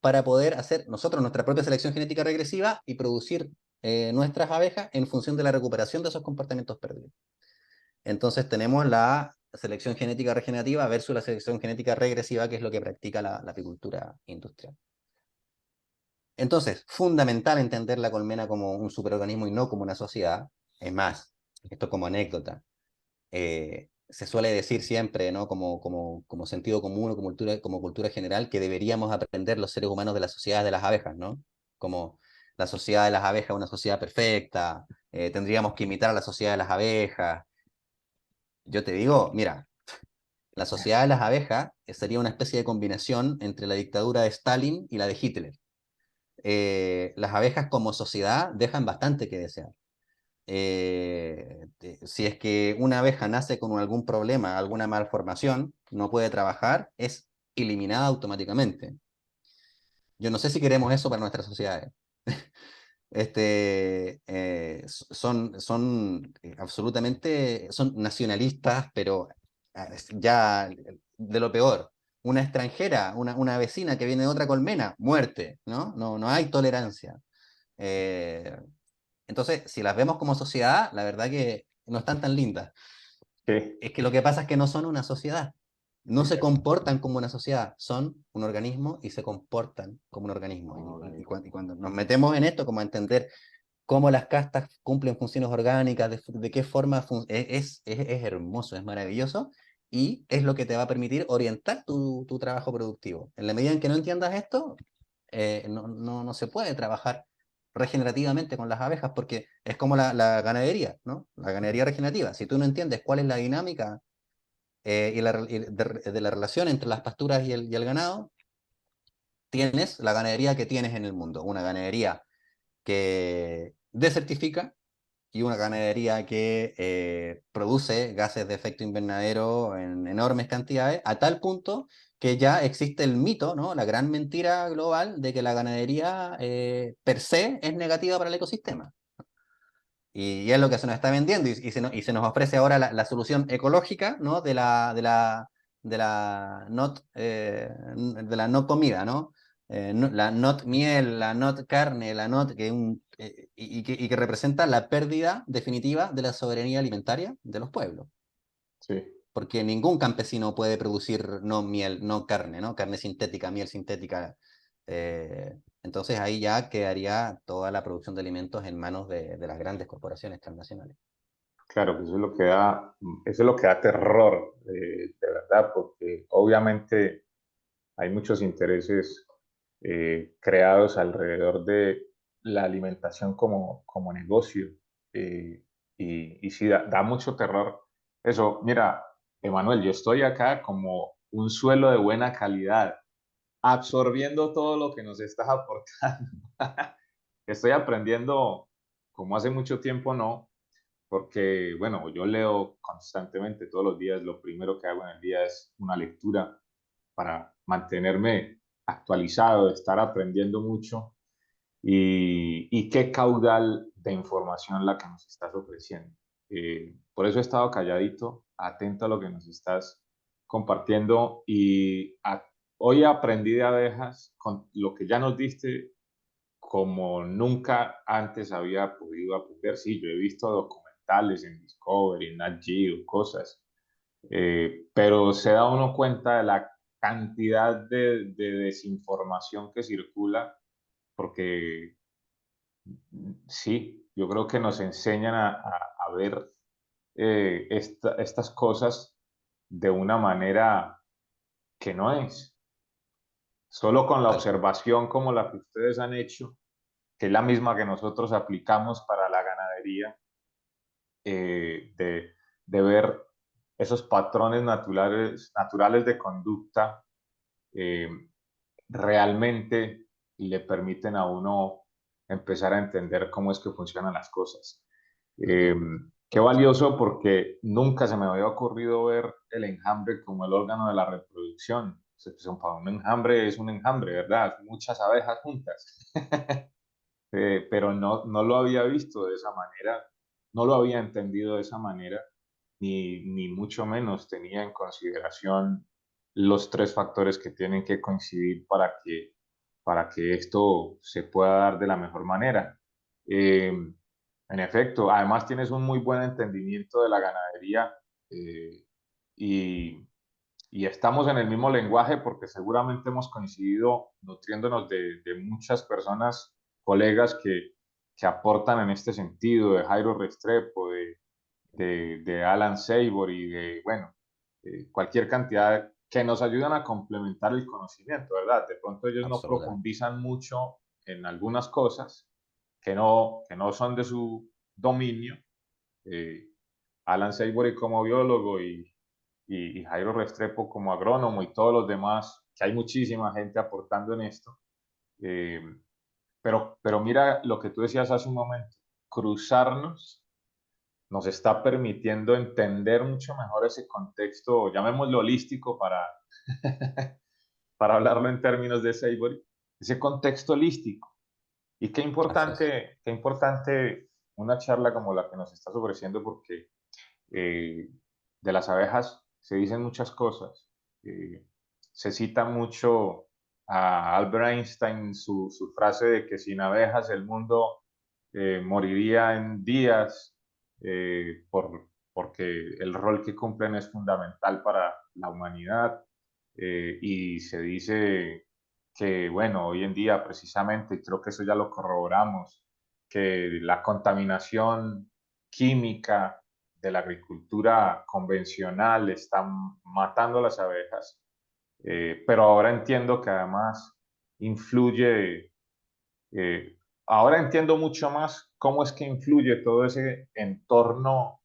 para poder hacer nosotros nuestra propia selección genética regresiva y producir nuestras abejas en función de la recuperación de esos comportamientos perdidos. Entonces tenemos la selección genética regenerativa versus la selección genética regresiva, que es lo que practica la apicultura industrial. Entonces, fundamental entender la colmena como un superorganismo y no como una sociedad. Es más, esto como anécdota, se suele decir siempre, ¿no? Como sentido común o como cultura general, que deberíamos aprender los seres humanos de la sociedad de las abejas, ¿no? Como la sociedad de las abejas es una sociedad perfecta, tendríamos que imitar a la sociedad de las abejas. Yo te digo, mira, la sociedad de las abejas sería una especie de combinación entre la dictadura de Stalin y la de Hitler. Las abejas como sociedad dejan bastante que desear. Si es que una abeja nace con algún problema, alguna malformación, no puede trabajar, es eliminada automáticamente. Yo no sé si queremos eso para nuestras sociedades. Absolutamente, son nacionalistas, pero ya de lo peor. Una extranjera, una vecina que viene de otra colmena, muerte, ¿no? No hay tolerancia. Eh, entonces, si las vemos como sociedad, la verdad que no están tan lindas. Sí, Es que lo que pasa es que no son una sociedad. No sí. se comportan como una sociedad. Son un organismo y se comportan como un organismo. Y cuando nos metemos en esto, como a entender cómo las castas cumplen funciones orgánicas, de qué forma es hermoso, es maravilloso. Y es lo que te va a permitir orientar tu trabajo productivo. En la medida en que no entiendas esto, no se puede trabajar regenerativamente con las abejas, porque es como la ganadería, ¿no? La ganadería regenerativa. Si tú no entiendes cuál es la dinámica de la relación entre las pasturas y el ganado, tienes la ganadería que tienes en el mundo. Una ganadería que desertifica y una ganadería que produce gases de efecto invernadero en enormes cantidades, a tal punto que ya existe el mito, ¿no? La gran mentira global de que la ganadería per se es negativa para el ecosistema. Y es lo que se nos está vendiendo y se nos ofrece ahora la solución ecológica, ¿no? De la no comida, ¿no? La not miel, la not carne, la not que representa la pérdida definitiva de la soberanía alimentaria de los pueblos. Sí. Porque ningún campesino puede producir no miel, no carne, ¿no? Carne sintética, miel sintética. Entonces ahí ya quedaría toda la producción de alimentos en manos de las grandes corporaciones transnacionales. Claro, que eso es lo que da terror, de verdad, porque obviamente hay muchos intereses creados alrededor de la alimentación como negocio. eh, y sí, da mucho terror eso. Mira, Emanuel, yo estoy acá como un suelo de buena calidad, absorbiendo todo lo que nos estás aportando. Estoy aprendiendo como hace mucho tiempo no, porque, bueno, yo leo constantemente todos los días. Lo primero que hago en el día es una lectura para mantenerme actualizado, estar aprendiendo mucho. Y qué caudal de información la que nos estás ofreciendo. Por eso he estado calladito, atento a lo que nos estás compartiendo hoy aprendí de abejas con lo que ya nos diste como nunca antes había podido aprender. Sí, yo he visto documentales en Discovery, en Nat Geo, cosas, pero se da uno cuenta de la cantidad de desinformación que circula, porque sí, yo creo que nos enseñan a ver estas cosas de una manera que no es, solo con la Tal cual. observación como la que ustedes han hecho, que es la misma que nosotros aplicamos para la ganadería, de ver esos patrones naturales de conducta, eh, realmente le permiten a uno empezar a entender cómo es que funcionan las cosas. Eh, Qué valioso porque nunca se me había ocurrido ver el enjambre como el órgano de la reproducción. Para un enjambre es un enjambre, ¿verdad? Muchas abejas juntas. Pero no lo había visto de esa manera, no lo había entendido de esa manera, ni mucho menos tenía en consideración los tres factores que tienen que coincidir para que esto se pueda dar de la mejor manera. En efecto, además tienes un muy buen entendimiento de la ganadería, eh, y, y estamos en el mismo lenguaje porque seguramente hemos coincidido nutriéndonos de muchas personas, colegas que aportan en este sentido, de Jairo Restrepo, de Alan Savory, de, bueno, cualquier cantidad que nos ayudan a complementar el conocimiento, ¿verdad? De pronto ellos no Absolutamente. profundizan mucho en algunas cosas que no son de su dominio. eh, Alan Savory como biólogo y Jairo Restrepo como agrónomo y todos los demás, que hay muchísima gente aportando en esto. Eh, pero mira lo que tú decías hace un momento, cruzarnos nos está permitiendo entender mucho mejor ese contexto, llamémoslo holístico para hablarlo en términos de Savory, ese contexto holístico. Y Así es. qué importante una charla como la que nos estás ofreciendo, porque eh, de las abejas se dicen muchas cosas. Eh, Se cita mucho a Albert Einstein su frase de que sin abejas el mundo moriría en días, porque el rol que cumplen es fundamental para la humanidad. Y se dice que, bueno, hoy en día precisamente, creo que eso ya lo corroboramos, que la contaminación química de la agricultura convencional están matando las abejas, pero ahora entiendo que además influye, ahora entiendo mucho más cómo es que influye todo ese entorno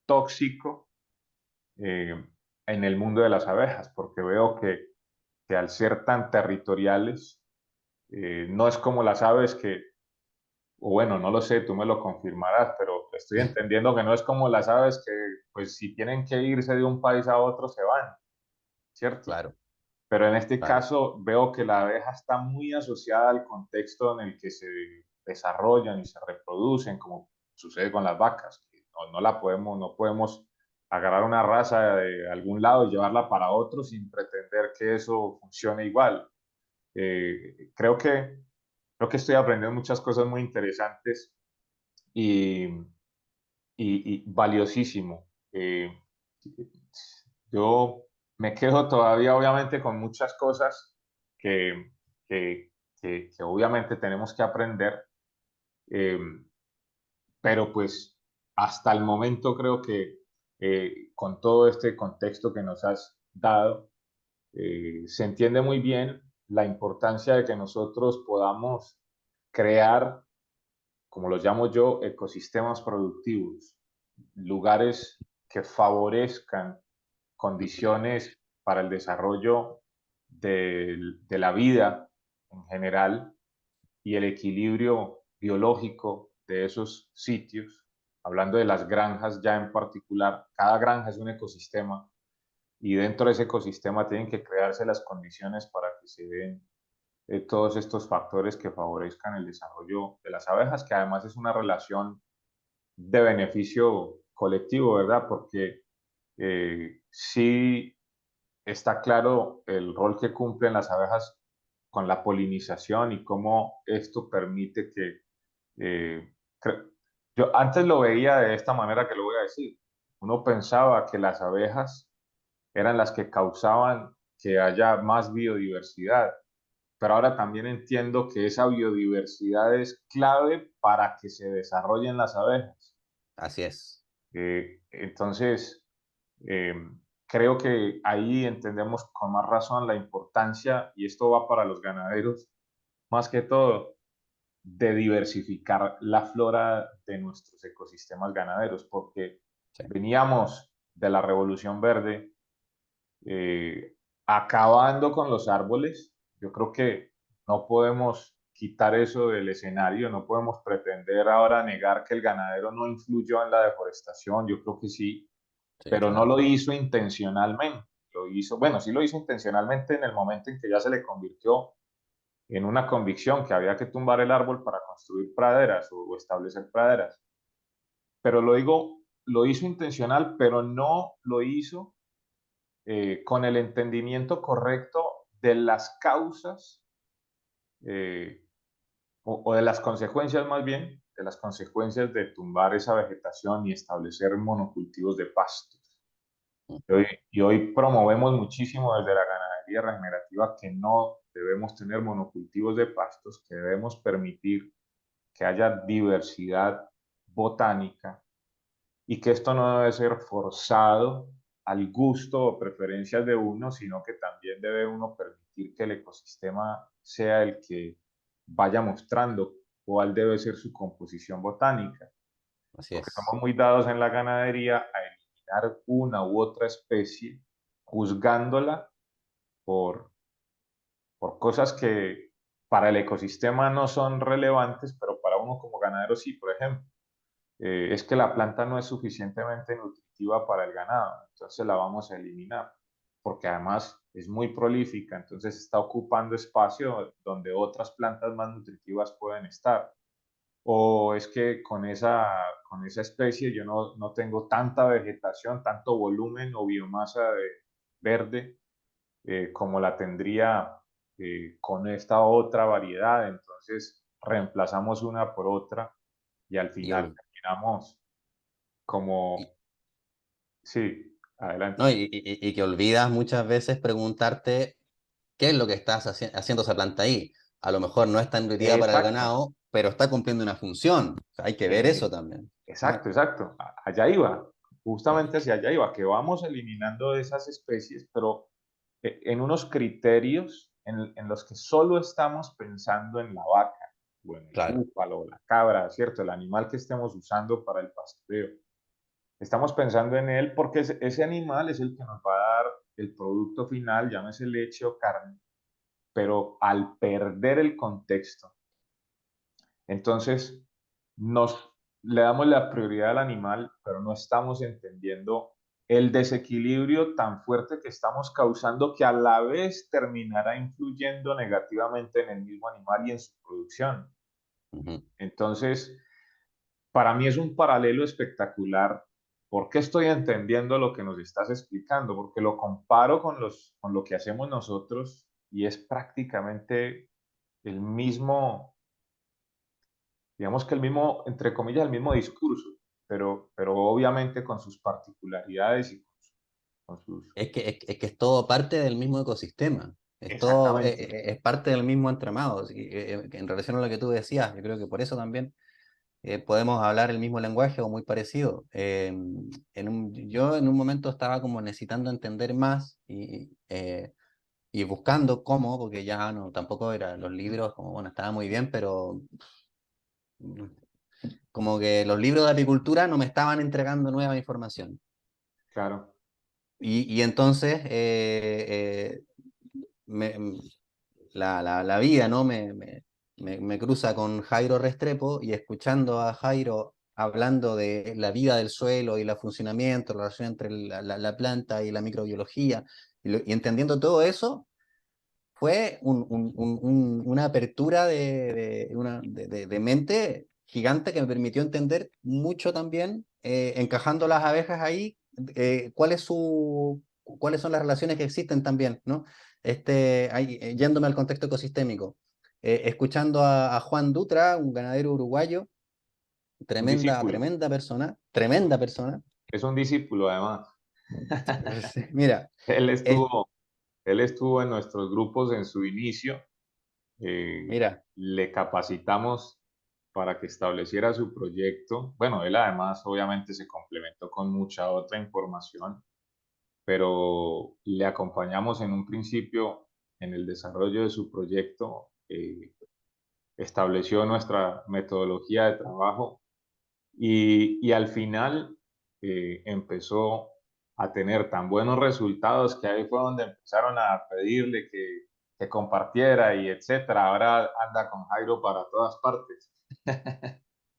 tóxico eh, en el mundo de las abejas, porque veo que al ser tan territoriales, no es como las aves que, o bueno, no lo sé, tú me lo confirmarás, pero estoy entendiendo que no es como las aves que, pues si tienen que irse de un país a otro, se van, ¿cierto? Claro, Pero en este claro. caso veo que la abeja está muy asociada al contexto en el que se desarrollan y se reproducen, como sucede con las vacas, que no la podemos, no podemos agarrar una raza de algún lado y llevarla para otro sin pretender que eso funcione igual. Eh, creo que, creo que estoy aprendiendo muchas cosas muy interesantes y, y valiosísimo. Yo me quedo todavía, obviamente, con muchas cosas que, que, que obviamente tenemos que aprender, eh, pero pues hasta el momento creo que con todo este contexto que nos has dado, se entiende muy bien la importancia de que nosotros podamos crear, como los llamo yo, ecosistemas productivos, lugares que favorezcan Ujú. condiciones para el desarrollo de la vida en general y el equilibrio biológico de esos sitios, hablando de las granjas ya en particular, cada granja es un ecosistema y dentro de ese ecosistema tienen que crearse las condiciones para que se den todos estos factores que favorezcan el desarrollo de las abejas, que además es una relación de beneficio colectivo, ¿verdad? Porque sí está claro el rol que cumplen las abejas con la polinización y cómo esto permite que... eh, yo antes lo veía de esta manera que lo voy a decir. Uno pensaba que las abejas eran las que causaban que haya más biodiversidad, pero ahora también entiendo que esa biodiversidad es clave para que se desarrollen las abejas. Así es. Entonces, eh, creo que ahí entendemos con más razón la importancia, y esto va para los ganaderos, más que todo, de diversificar la flora de nuestros ecosistemas ganaderos, porque Sí. veníamos de la Revolución Verde, eh, acabando con los árboles, Yo creo que no podemos quitar eso del escenario, no podemos pretender ahora negar que el ganadero no influyó en la deforestación, yo creo que sí, Sí, pero no claro. lo hizo intencionalmente. Lo hizo, bueno, sí lo hizo intencionalmente en el momento en que ya se le convirtió en una convicción que había que tumbar el árbol para construir praderas o establecer praderas. Pero lo digo, lo hizo intencional, pero no lo hizo con el entendimiento correcto de las causas eh, o de las consecuencias más bien, de las consecuencias de tumbar esa vegetación y establecer monocultivos de pastos. Y hoy promovemos muchísimo desde la ganadería regenerativa que no debemos tener monocultivos de pastos, que debemos permitir que haya diversidad botánica y que esto no debe ser forzado al gusto o preferencias de uno, sino que también debe uno permitir que el ecosistema sea el que vaya mostrando cuál debe ser su composición botánica, Así porque es. somos muy dados en la ganadería a eliminar una u otra especie, juzgándola por, por cosas que para el ecosistema no son relevantes, pero para uno como ganadero sí. Por ejemplo, es que la planta no es suficientemente nutritiva para el ganado, entonces la vamos a eliminar, porque además es muy prolífica, entonces está ocupando espacio donde otras plantas más nutritivas pueden estar. O es que con esa especie yo no tengo tanta vegetación, tanto volumen o biomasa verde como la tendría con esta otra variedad, entonces reemplazamos una por otra y al Y, final ol- terminamos y- como, sí, no, adelante. y que olvidas muchas veces preguntarte qué es lo que estás haciendo esa planta ahí. A lo mejor no es tan nutritiva para el Exacto, ganado, pero está cumpliendo una función. O sea, hay que ver eso eh, también. exacto, exacto. Allá iba, Claro, justamente hacia allá iba, que vamos eliminando esas especies, pero en unos criterios en los que solo estamos pensando en la vaca, o en el claro. búfalo, o la cabra, ¿cierto? El animal que estemos usando para el pastoreo. Estamos pensando en él porque ese animal es el que nos va a dar el producto final, llámese leche o carne, pero al perder el contexto, entonces nos le damos la prioridad al animal, pero no estamos entendiendo el desequilibrio tan fuerte que estamos causando que a la vez terminará influyendo negativamente en el mismo animal y en su producción. Ujú. Entonces, para mí es un paralelo espectacular. ¿Por qué estoy entendiendo lo que nos estás explicando? Porque lo comparo con lo que hacemos nosotros y es prácticamente el mismo, digamos que el mismo, entre comillas, el mismo discurso, pero obviamente con sus particularidades y con sus... Es que es todo parte del mismo ecosistema. Es todo, Exactamente, es parte del mismo entramado. Así que, en relación a lo que tú decías, yo creo que por eso también podemos hablar el mismo lenguaje o muy parecido. Yo en un momento estaba como necesitando entender más y buscando cómo, porque ya no, tampoco era los libros, como bueno, estaba muy bien, pero mm, como que los libros de apicultura no me estaban entregando nueva información. claro, Y entonces me- la vida, ¿no? Me cruza con Jairo Restrepo y escuchando a Jairo hablando de la vida del suelo y el funcionamiento, la relación entre la planta y la microbiología, y entendiendo todo eso, fue una apertura de mente gigante que me permitió entender mucho también, encajando las abejas ahí, cuáles son las relaciones que existen también, ¿no? Yéndome al contexto ecosistémico, escuchando a Juan Dutra, un ganadero uruguayo, un tremenda, discípulo, tremenda persona. es un discípulo además. Sí, mira, Él es, estuvo, él estuvo en nuestros grupos en su inicio, eh, mira, le capacitamos para que estableciera su proyecto. Bueno, él además obviamente se complementó con mucha otra información, pero le acompañamos en un principio en el desarrollo de su proyecto, estableció nuestra metodología de trabajo y al final empezó a tener tan buenos resultados que ahí fue donde empezaron a pedirle que que compartiera y etcétera. Ahora anda con Jairo para todas partes.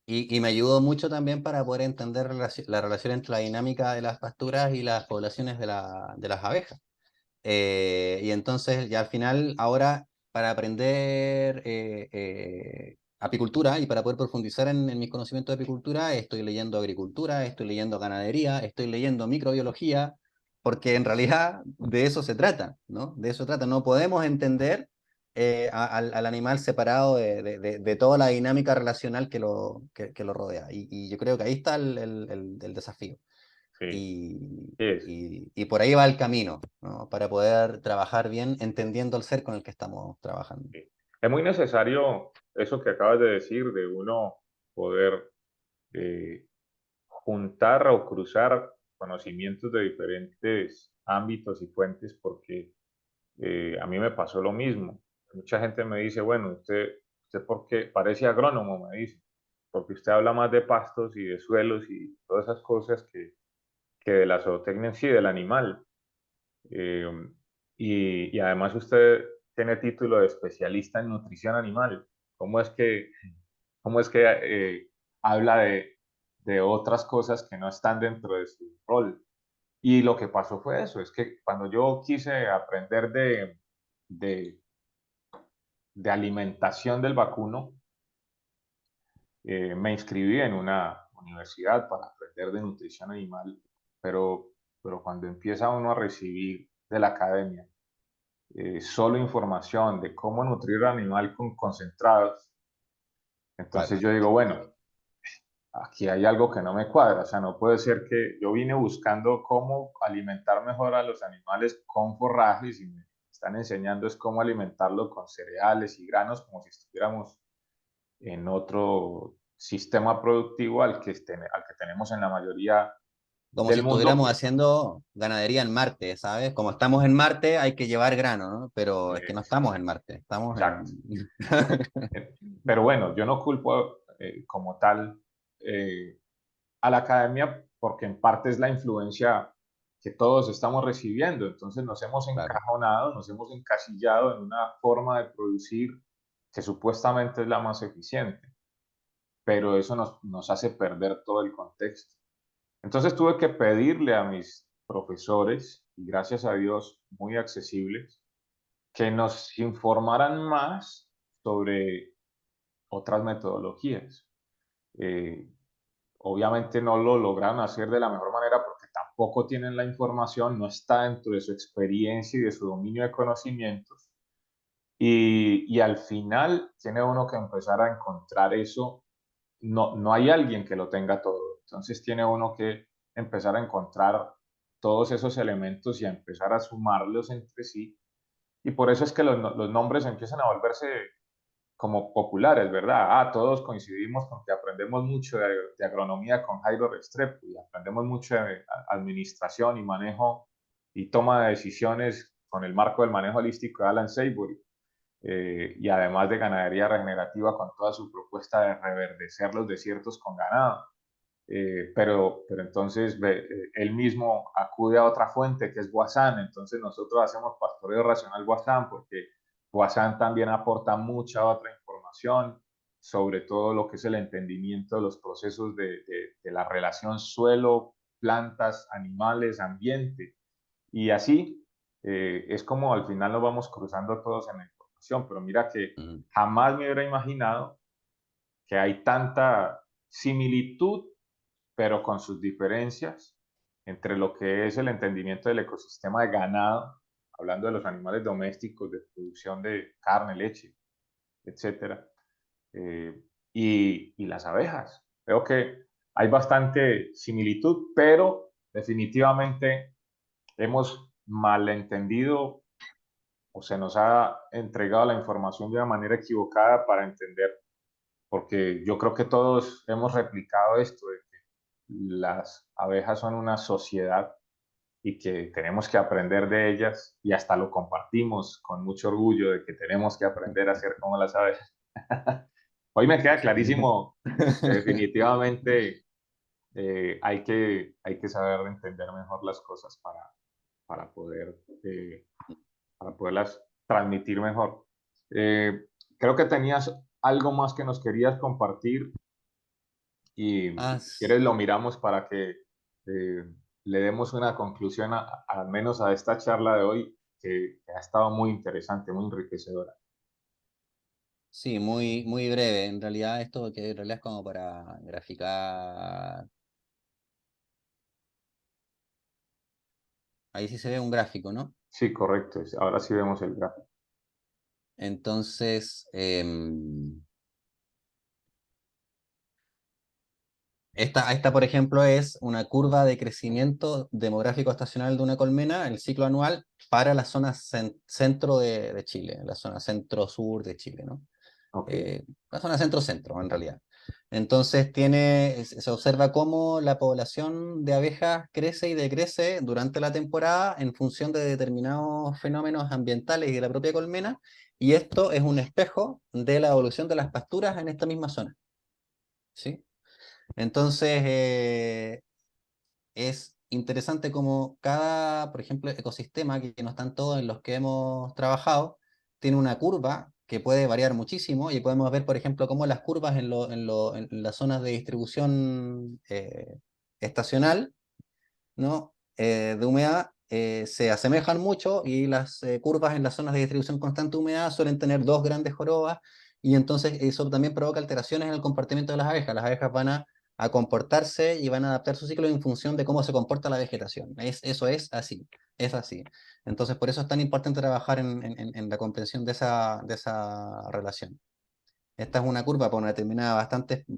Y me ayudó mucho también para poder entender la relación entre la dinámica de las pasturas y las poblaciones de las abejas. Y entonces ya al final, ahora para aprender apicultura y para poder profundizar en mis conocimientos de apicultura, estoy leyendo agricultura, estoy leyendo ganadería, estoy leyendo microbiología, porque en realidad de eso se trata, ¿no? De eso se trata. No podemos entender al animal separado de toda la dinámica relacional que lo rodea. Y yo creo que ahí está el desafío. Sí, Y, sí es. y por ahí va el camino, ¿no? Para poder trabajar bien entendiendo el ser con el que estamos trabajando. Sí. Es muy necesario eso que acabas de decir, de uno poder eh, juntar o cruzar conocimientos de diferentes ámbitos y fuentes, porque a mí me pasó lo mismo. Mucha gente me dice, bueno, usted porque parece agrónomo, me dice, porque usted habla más de pastos y de suelos y todas esas cosas que de la zootecnia en sí, del animal. Eh, y además usted tiene título de especialista en nutrición animal. ¿Cómo es que, cómo es que habla de otras cosas que no están dentro de su rol? Y lo que pasó fue eso, es que cuando yo quise aprender de, de alimentación del vacuno, me inscribí en una universidad para aprender de nutrición animal, pero, pero cuando empieza uno a recibir de la academia solo información de cómo nutrir al animal con concentrados, Claro. entonces yo digo, bueno, aquí hay algo que no me cuadra, o sea, no puede ser que yo vine buscando cómo alimentar mejor a los animales con forrajes y me están enseñando es cómo alimentarlo con cereales y granos como si estuviéramos en otro sistema productivo al que tenemos en la mayoría Como si del mundo. estuviéramos haciendo ganadería en Marte, ¿sabes? Como estamos en Marte, hay que llevar grano, ¿no? Pero es que no estamos en Marte, estamos Exacto. en... Pero bueno, yo no culpo como tal a la academia porque en parte es la influencia que todos estamos recibiendo. Entonces nos hemos Claro. encajonado, nos hemos encasillado en una forma de producir que supuestamente es la más eficiente, pero eso nos hace perder todo el contexto. Entonces tuve que pedirle a mis profesores, y gracias a Dios muy accesibles, que nos informaran más sobre otras metodologías. Eh, Obviamente no lo logran hacer de la mejor manera porque tampoco tienen la información, no está dentro de su experiencia y de su dominio de conocimientos. Y al final tiene uno que empezar a encontrar eso. No, no hay alguien que lo tenga todo. Entonces tiene uno que empezar a encontrar todos esos elementos y a empezar a sumarlos entre sí. Y por eso es que los nombres empiezan a volverse como populares, ¿verdad? Ah, todos coincidimos con que aprendemos mucho de agronomía con Jairo Restrepo y aprendemos mucho de administración y manejo y toma de decisiones con el marco del manejo holístico de Alan Seibury. Y además de ganadería regenerativa con toda su propuesta de reverdecer los desiertos con ganado. Pero entonces él mismo acude a otra fuente que es Guasán, entonces nosotros hacemos pastoreo racional Guasán porque Guasán también aporta mucha otra información sobre todo lo que es el entendimiento de los procesos de la relación suelo, plantas, animales, ambiente. Y así es como al final nos vamos cruzando todos en la información, pero mira que Ujú. jamás me hubiera imaginado que hay tanta similitud pero con sus diferencias entre lo que es el entendimiento del ecosistema de ganado, hablando de los animales domésticos, de producción de carne, leche, etcétera, eh, y las abejas. Creo que hay bastante similitud, pero definitivamente hemos malentendido o se nos ha entregado la información de una manera equivocada para entender, porque yo creo que todos hemos replicado esto, de que las abejas son una sociedad y que tenemos que aprender de ellas y hasta lo compartimos con mucho orgullo de que tenemos que aprender a ser como las abejas. Hoy me queda Sí. clarísimo que definitivamente hay que saber entender mejor las cosas para poder, para poderlas transmitir mejor. Creo que tenías algo más que nos querías compartir y Ah, si quieres lo miramos para que le demos una conclusión al menos a esta charla de hoy que ha estado muy interesante, muy enriquecedora. sí, muy, muy breve. En realidad esto que en realidad es como para graficar. Ahí sí se ve un gráfico, ¿no? Sí, correcto. Ahora sí vemos el gráfico. Entonces, esta, por ejemplo, es una curva de crecimiento demográfico estacional de una colmena, el ciclo anual, para la zona centro de Chile, la zona centro-sur de Chile, ¿no? Ok. La zona centro-centro, en realidad. Entonces se observa cómo la población de abejas crece y decrece durante la temporada en función de determinados fenómenos ambientales y de la propia colmena, y esto es un espejo de la evolución de las pasturas en esta misma zona, ¿sí? Entonces, es interesante como cada, por ejemplo, ecosistema, que no están todos en los que hemos trabajado, tiene una curva que puede variar muchísimo y podemos ver, por ejemplo, cómo las curvas en las zonas de distribución estacional, ¿no? De humedad se asemejan mucho y las curvas en las zonas de distribución constante de humedad suelen tener dos grandes jorobas y entonces eso también provoca alteraciones en el comportamiento de las abejas. Las abejas van a comportarse y van a adaptar su ciclo en función de cómo se comporta la vegetación. Eso es así, es así. Entonces por eso es tan importante trabajar en la comprensión de esa relación. Esta es una curva por una determinada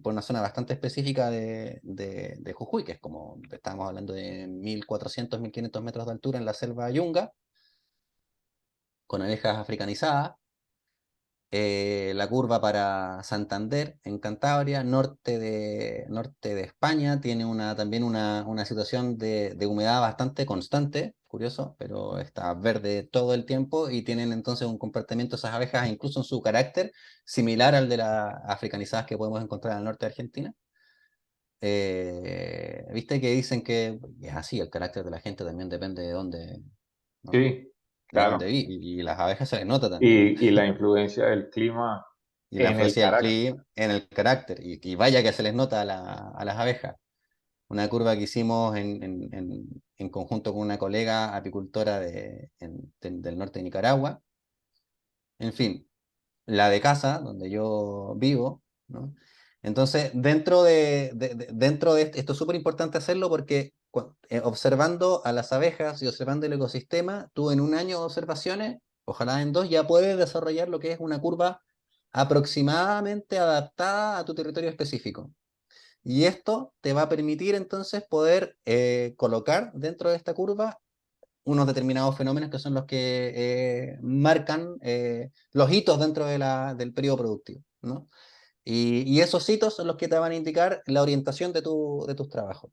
por una zona bastante específica de Jujuy, que es como, estábamos hablando de 1400, 1500 metros de altura en la selva Yunga, con abejas africanizadas. La curva para Santander, en Cantabria, norte de España, tiene también una situación de humedad bastante constante, curioso, pero está verde todo el tiempo y tienen entonces un comportamiento esas abejas, incluso en su carácter, similar al de las africanizadas que podemos encontrar al norte de Argentina. Viste que dicen que es así, el carácter de la gente también depende de dónde, ¿no? Sí, De dónde claro. vive, y las abejas se les nota también. Y la influencia del clima Y la en el influencia del carácter. clima en el carácter. Y vaya que se les nota a las abejas. Una curva que hicimos en conjunto con una colega apicultora del norte de Nicaragua. En fin, la de casa, donde yo vivo, ¿no? Entonces, dentro de esto es súper importante hacerlo porque observando a las abejas y observando el ecosistema, tú en un año de observaciones, ojalá en dos, ya puedes desarrollar lo que es una curva aproximadamente adaptada a tu territorio específico. Y esto te va a permitir entonces poder colocar dentro de esta curva unos determinados fenómenos que son los que marcan los hitos dentro del periodo productivo, ¿no? Y esos hitos son los que te van a indicar la orientación de tus trabajos.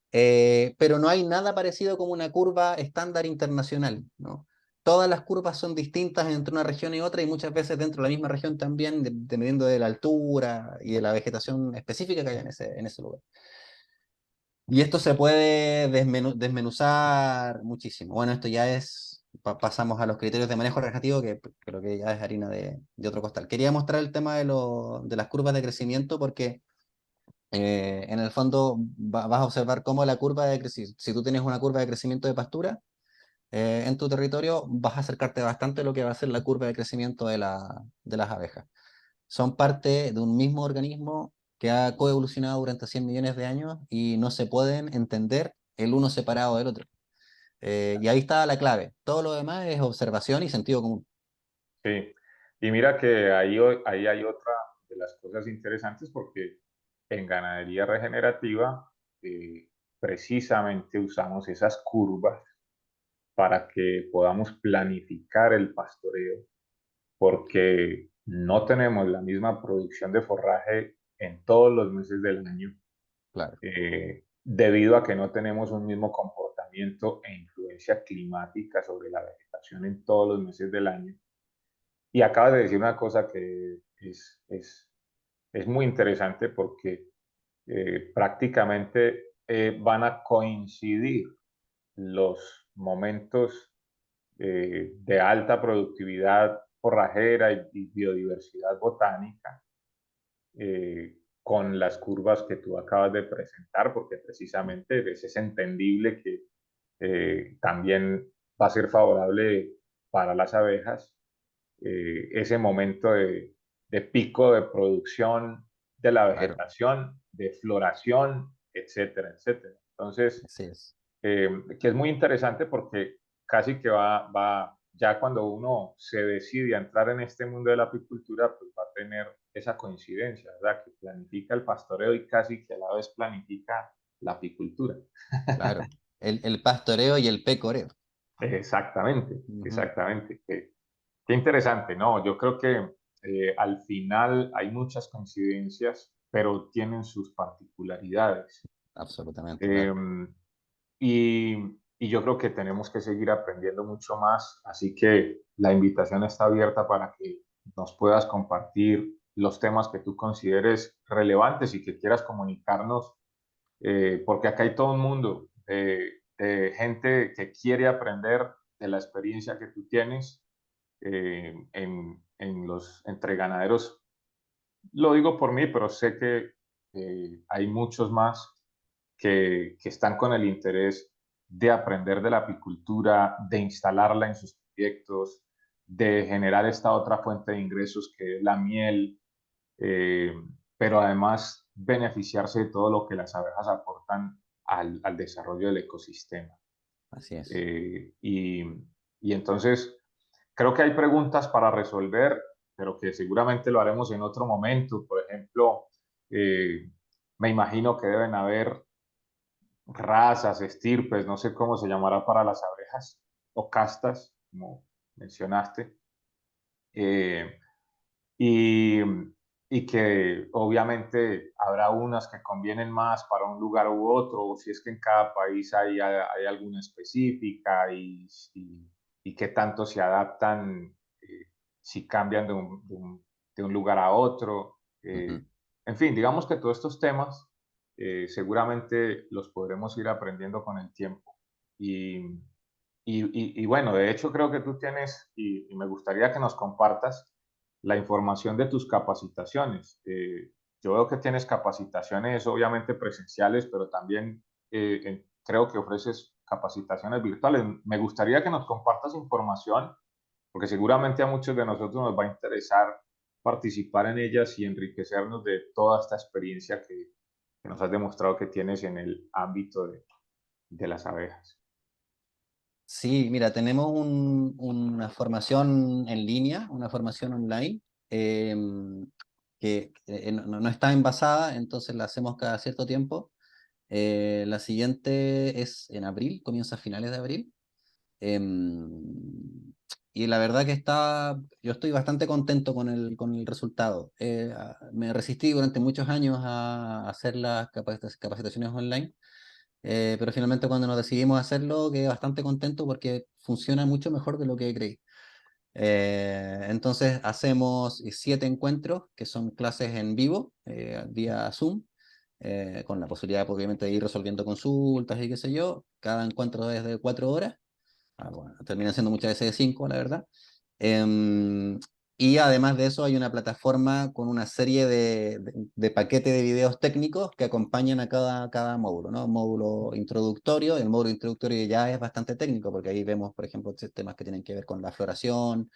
Pero no hay nada parecido como una curva estándar internacional, ¿no? Todas las curvas son distintas entre una región y otra y muchas veces dentro de la misma región también, dependiendo de la altura y de la vegetación específica que haya en ese lugar. Y esto se puede desmenuzar muchísimo. Bueno, esto ya es, pasamos a los criterios de manejo relativo, que creo que ya es harina de otro costal. Quería mostrar el tema de las curvas de crecimiento porque en el fondo vas a observar cómo la curva de crecimiento, si tú tienes una curva de crecimiento de pastura en tu territorio, vas a acercarte bastante a lo que va a ser la curva de crecimiento de las abejas. Son parte de un mismo organismo que ha coevolucionado durante 100 millones de años y no se pueden entender el uno separado del otro. Y ahí está la clave. Todo lo demás es observación y sentido común. Sí. Y mira que ahí hay otra de las cosas interesantes porque en ganadería regenerativa precisamente usamos esas curvas para que podamos planificar el pastoreo porque no tenemos la misma producción de forraje en todos los meses del año, Claro. debido a que no tenemos un mismo comportamiento e influencia climática sobre la vegetación en todos los meses del año. Y acabas de decir una cosa que es muy interesante porque prácticamente van a coincidir los momentos de alta productividad forrajera y biodiversidad botánica, con las curvas que tú acabas de presentar, porque precisamente es entendible que también va a ser favorable para las abejas ese momento de pico de producción de la Claro, vegetación, de floración, etcétera, etcétera. Entonces, así es. que es muy interesante porque casi que ya cuando uno se decide a entrar en este mundo de la apicultura, pues va a tener esa coincidencia, ¿verdad? Que planifica el pastoreo y casi que a la vez planifica la apicultura. Claro. El pastoreo y el pecoreo. Exactamente, Ujú. exactamente. Qué interesante, ¿no? Yo creo que al final hay muchas coincidencias, pero tienen sus particularidades. Absolutamente, Eh, claro. y, y yo creo que tenemos que seguir aprendiendo mucho más, así que la invitación está abierta para que nos puedas compartir los temas que tú consideres relevantes y que quieras comunicarnos, porque acá hay todo un mundo de gente que quiere aprender de la experiencia que tú tienes entre ganaderos. Lo digo por mí, pero sé que hay muchos más que están con el interés de aprender de la apicultura, de instalarla en sus proyectos, de generar esta otra fuente de ingresos que es la miel, eh, pero además beneficiarse de todo lo que las abejas aportan al desarrollo del ecosistema. Así es. Eh, y, y entonces creo que hay preguntas para resolver, pero que seguramente lo haremos en otro momento. Por ejemplo, eh, me imagino que deben haber razas, estirpes, no sé cómo se llamará para las abejas, o castas, como mencionaste, eh, y, y que obviamente habrá unas que convienen más para un lugar u otro, o si es que en cada país hay alguna específica y qué tanto se adaptan, si cambian de un lugar a otro. Ujú. En fin, digamos que todos estos temas seguramente los podremos ir aprendiendo con el tiempo. Y, y bueno, de hecho creo que tú tienes, y me gustaría que nos compartas la información de tus capacitaciones. Yo veo que tienes capacitaciones obviamente presenciales, pero también creo que ofreces capacitaciones virtuales. Me gustaría que nos compartas información, porque seguramente a muchos de nosotros nos va a interesar participar en ellas y enriquecernos de toda esta experiencia que nos has demostrado que tienes en el ámbito de las abejas. Sí, mira, tenemos una formación en línea, una formación online, que no está envasada, entonces la hacemos cada cierto tiempo. La siguiente es en abril, comienza a finales de abril. Y la verdad que yo estoy bastante contento con el resultado. Me resistí durante muchos años a hacer las capacitaciones online, pero finalmente cuando nos decidimos a hacerlo quedé bastante contento porque funciona mucho mejor de lo que creí. Entonces hacemos 7 encuentros que son clases en vivo, vía Zoom, con la posibilidad obviamente de ir resolviendo consultas y qué sé yo. Cada encuentro es de 4 horas. Bueno, terminan siendo muchas veces de 5, la verdad. Em, y además de eso hay una plataforma con una serie de paquetes de videos técnicos que acompañan a cada módulo, ¿no? Un módulo introductorio, el módulo introductorio ya es bastante técnico porque ahí vemos, por ejemplo, temas que tienen que ver con la floración,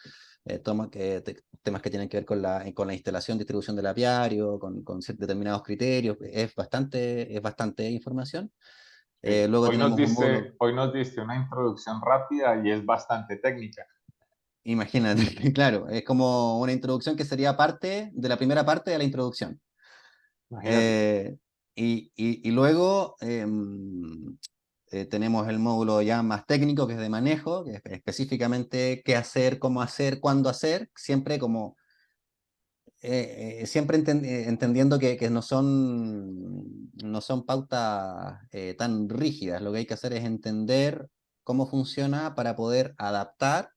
temas que tienen que ver con la instalación, distribución del apiario, con determinados criterios, es bastante información. Sí. Luego tenemos un módulo. Hoy nos diste una introducción rápida y es bastante técnica. Imagínate, claro, es como una introducción que sería parte de la primera parte de la introducción. Imagínate. Eh, y luego tenemos el módulo ya más técnico, que es de manejo, que es específicamente qué hacer, cómo hacer, cuándo hacer, siempre siempre entendiendo que no son pautas tan rígidas. Lo que hay que hacer es entender cómo funciona para poder adaptar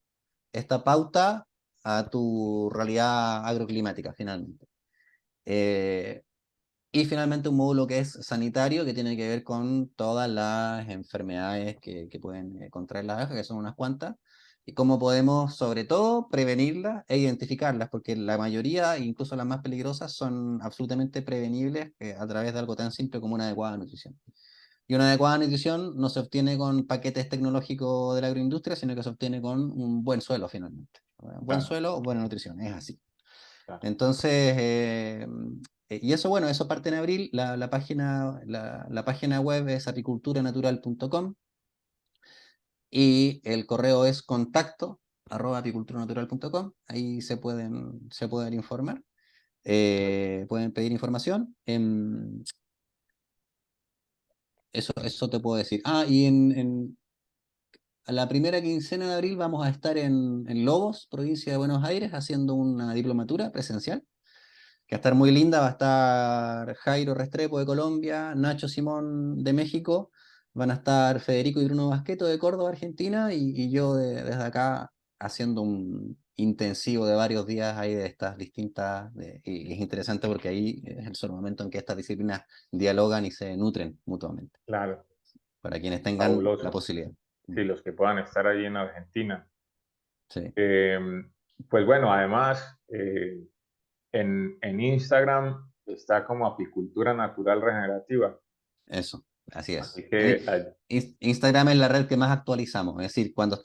esta pauta a tu realidad agroclimática, finalmente. Eh, y finalmente un módulo que es sanitario, que tiene que ver con todas las enfermedades que pueden contraer las abejas, que son unas cuantas, y cómo podemos, sobre todo, prevenirlas e identificarlas, porque la mayoría, incluso las más peligrosas, son absolutamente prevenibles a través de algo tan simple como una adecuada nutrición. Y una adecuada nutrición no se obtiene con paquetes tecnológicos de la agroindustria, sino que se obtiene con un buen suelo, finalmente. Buen Claro, suelo, buena nutrición, es así. claro, Entonces, y eso, bueno, eso parte en abril. La página web es apiculturanatural.com y el correo es contacto@apiculturanatural.com. Ahí se pueden informar, claro. pueden pedir información. Eso te puedo decir. Ah, y a la primera quincena de abril vamos a estar en Lobos, provincia de Buenos Aires, haciendo una diplomatura presencial, que va a estar muy linda. Va a estar Jairo Restrepo de Colombia, Nacho Simón de México, van a estar Federico y Bruno Basqueto de Córdoba, Argentina, y yo desde acá haciendo un intensivo de varios días ahí de estas distintas, y es interesante porque ahí es el momento en que estas disciplinas dialogan y se nutren mutuamente, Claro, para quienes tengan la fabuloso. posibilidad. Sí, los que puedan estar ahí en Argentina. Sí, Eh, pues bueno, además, en Instagram está como apicultura natural regenerativa. eso, así es. Así que Instagram es la red que más actualizamos, es decir, cuando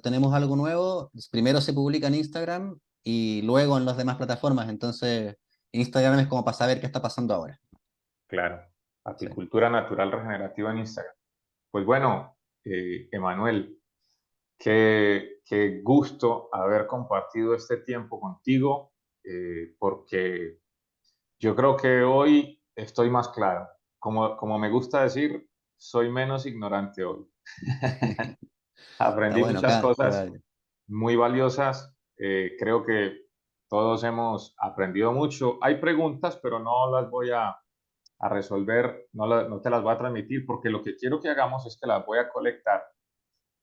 tenemos algo nuevo, primero se publica en Instagram y luego en las demás plataformas. Entonces, Instagram es como para saber qué está pasando ahora. claro, Sí. apicultura natural regenerativa en Instagram. Pues bueno, Emanuel, qué gusto haber compartido este tiempo contigo, porque yo creo que hoy estoy más claro. Como me gusta decir, soy menos ignorante hoy. Está Aprendí bueno, muchas cosas cada muy valiosas. Creo que todos hemos aprendido mucho. Hay preguntas, pero no las voy a resolver, no te las voy a transmitir, porque lo que quiero que hagamos es que las voy a colectar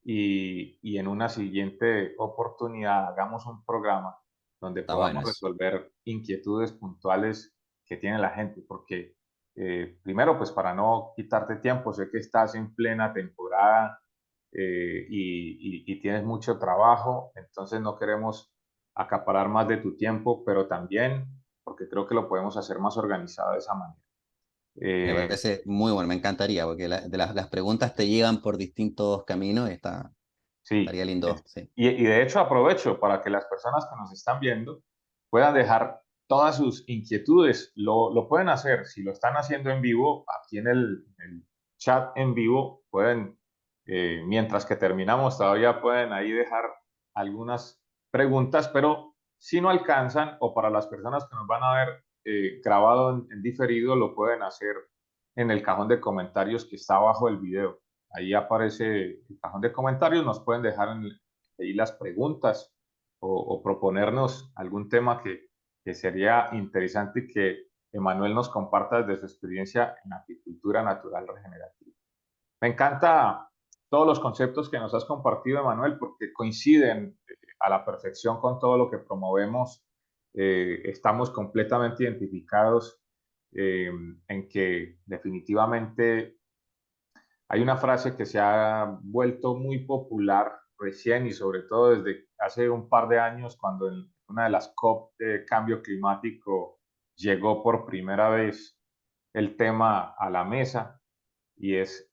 y en una siguiente oportunidad hagamos un programa donde está bueno podamos eso. resolver inquietudes puntuales que tiene la gente, porque primero, pues para no quitarte tiempo, sé que estás en plena temporada y tienes mucho trabajo, entonces no queremos acaparar más de tu tiempo, pero también porque creo que lo podemos hacer más organizado de esa manera. Me Eh, parece muy bueno, me encantaría, porque las preguntas te llegan por distintos caminos y Sí, estaría lindo, sí. y de hecho aprovecho para que las personas que nos están viendo puedan dejar todas sus inquietudes. Lo pueden hacer, si lo están haciendo en vivo, aquí en el chat en vivo, pueden, mientras que terminamos, todavía pueden ahí dejar algunas preguntas, pero si no alcanzan o para las personas que nos van a ver grabado en diferido, lo pueden hacer en el cajón de comentarios que está abajo del video. Ahí aparece el cajón de comentarios, nos pueden dejar ahí las preguntas o proponernos algún tema que sería interesante que Emanuel nos comparta desde su experiencia en apicultura natural regenerativa. Me encanta todos los conceptos que nos has compartido, Emanuel, porque coinciden a la perfección con todo lo que promovemos. Estamos completamente identificados en que definitivamente hay una frase que se ha vuelto muy popular recién y sobre todo desde hace un par de años cuando en una de las COP de cambio climático llegó por primera vez el tema a la mesa y es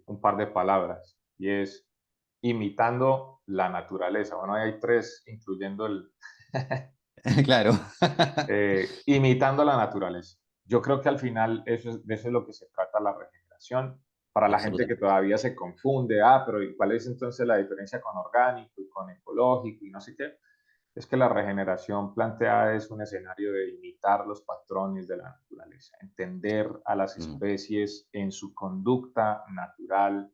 un par de palabras y es imitando la naturaleza. Bueno, ahí hay tres, incluyendo Claro. imitando la naturaleza. Yo creo que al final de eso es lo que se trata la regeneración. Para la gente que Absolutamente. todavía se confunde, pero ¿cuál es entonces la diferencia con orgánico y con ecológico y no sé qué? Es que la regeneración planteada es un escenario de imitar los patrones de la naturaleza, entender a las Mm. especies en su conducta natural,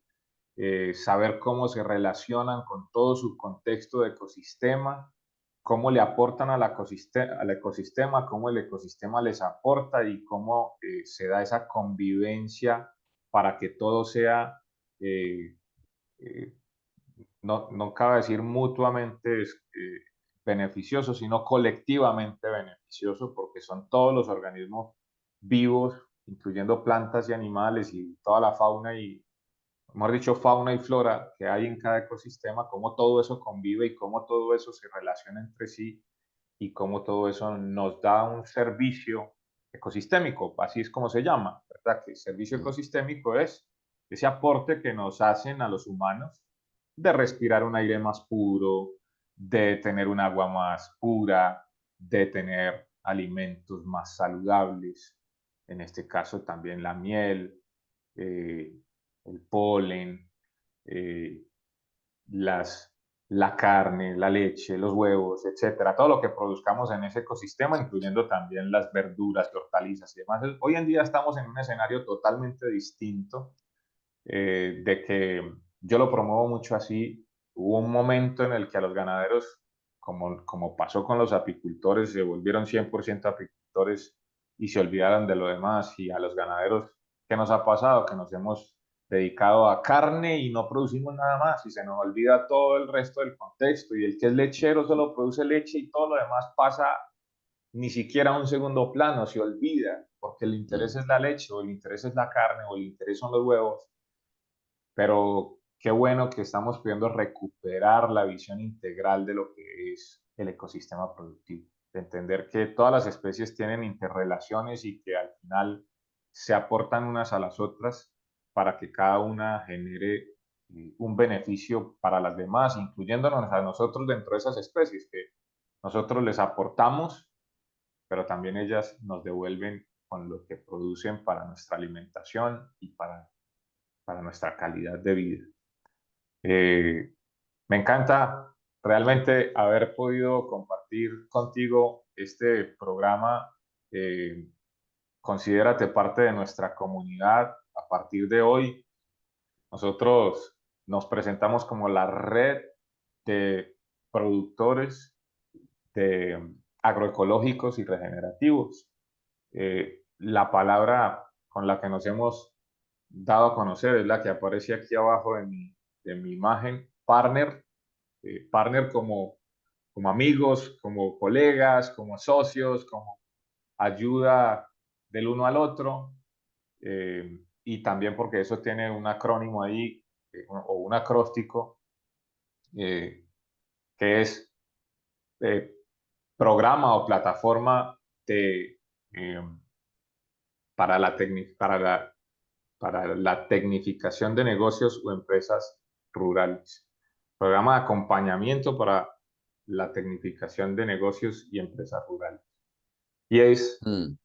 saber cómo se relacionan con todo su contexto de ecosistema, cómo le aportan al ecosistema, cómo el ecosistema les aporta y cómo se da esa convivencia para que todo sea, eh, eh, no cabe decir mutuamente beneficioso, sino colectivamente beneficioso, porque son todos los organismos vivos, incluyendo plantas y animales y toda la fauna mejor dicho, fauna y flora que hay en cada ecosistema, cómo todo eso convive y cómo todo eso se relaciona entre sí y cómo todo eso nos da un servicio ecosistémico, así es como se llama, ¿verdad? Que el servicio Mm, ecosistémico es ese aporte que nos hacen a los humanos de respirar un aire más puro, de tener un agua más pura, de tener alimentos más saludables, en este caso también la miel, eh, el polen, eh, las, la carne, la leche, los huevos, etcétera, todo lo que produzcamos en ese ecosistema, incluyendo también las verduras, hortalizas y demás. Hoy en día estamos en un escenario totalmente distinto, de que yo lo promuevo mucho así. Hubo un momento en el que a los ganaderos, como pasó con los apicultores, se volvieron 100% apicultores y se olvidaron de lo demás. Y a los ganaderos, ¿qué nos ha pasado? Que nos hemos dedicado a carne y no producimos nada más y se nos olvida todo el resto del contexto. Y el que es lechero solo produce leche y todo lo demás pasa ni siquiera a un segundo plano, se olvida, porque el interés mm. es la leche o el interés es la carne o el interés son los huevos, pero qué bueno que estamos pudiendo recuperar la visión integral de lo que es el ecosistema productivo, de entender que todas las especies tienen interrelaciones y que al final se aportan unas a las otras para que cada una genere un beneficio para las demás, incluyéndonos a nosotros dentro de esas especies, que nosotros les aportamos, pero también ellas nos devuelven con lo que producen para nuestra alimentación y para nuestra calidad de vida. Eh, Me encanta realmente haber podido compartir contigo este programa. Eh, Considérate parte de nuestra comunidad. A partir de hoy, nosotros nos presentamos como la red de productores de agroecológicos y regenerativos. La palabra con la que nos hemos dado a conocer es la que aparece aquí abajo de mi imagen, partner, partner como amigos, como colegas, como socios, como ayuda del uno al otro, y también porque eso tiene un acrónimo ahí, o un acróstico, eh, que es eh, programa o plataforma de, eh, para para la tecnificación de negocios o empresas rurales. Programa de acompañamiento para la tecnificación de negocios y empresas rurales. Y Mm.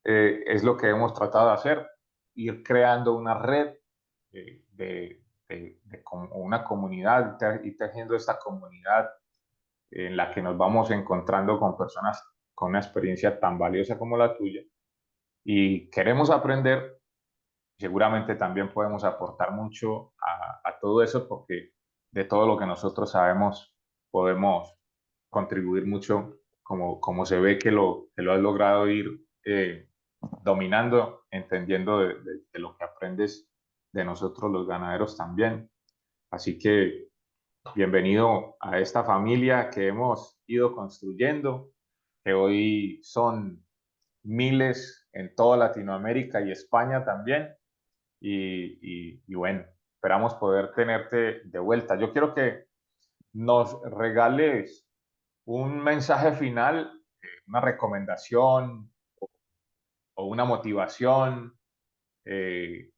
es lo que hemos tratado de hacer, ir creando una red una comunidad, y tejiendo esta comunidad en la que nos vamos encontrando con personas con una experiencia tan valiosa como la tuya y queremos aprender. Seguramente también podemos aportar mucho a todo eso porque de todo lo que nosotros sabemos podemos contribuir mucho, como se ve que lo has logrado ir dominando, entendiendo de lo que aprendes de nosotros los ganaderos también. Así que bienvenido a esta familia que hemos ido construyendo, que hoy son miles en toda Latinoamérica y España también. Y bueno, esperamos poder tenerte de vuelta. Yo quiero que nos regales un mensaje final, una recomendación o una motivación, eh,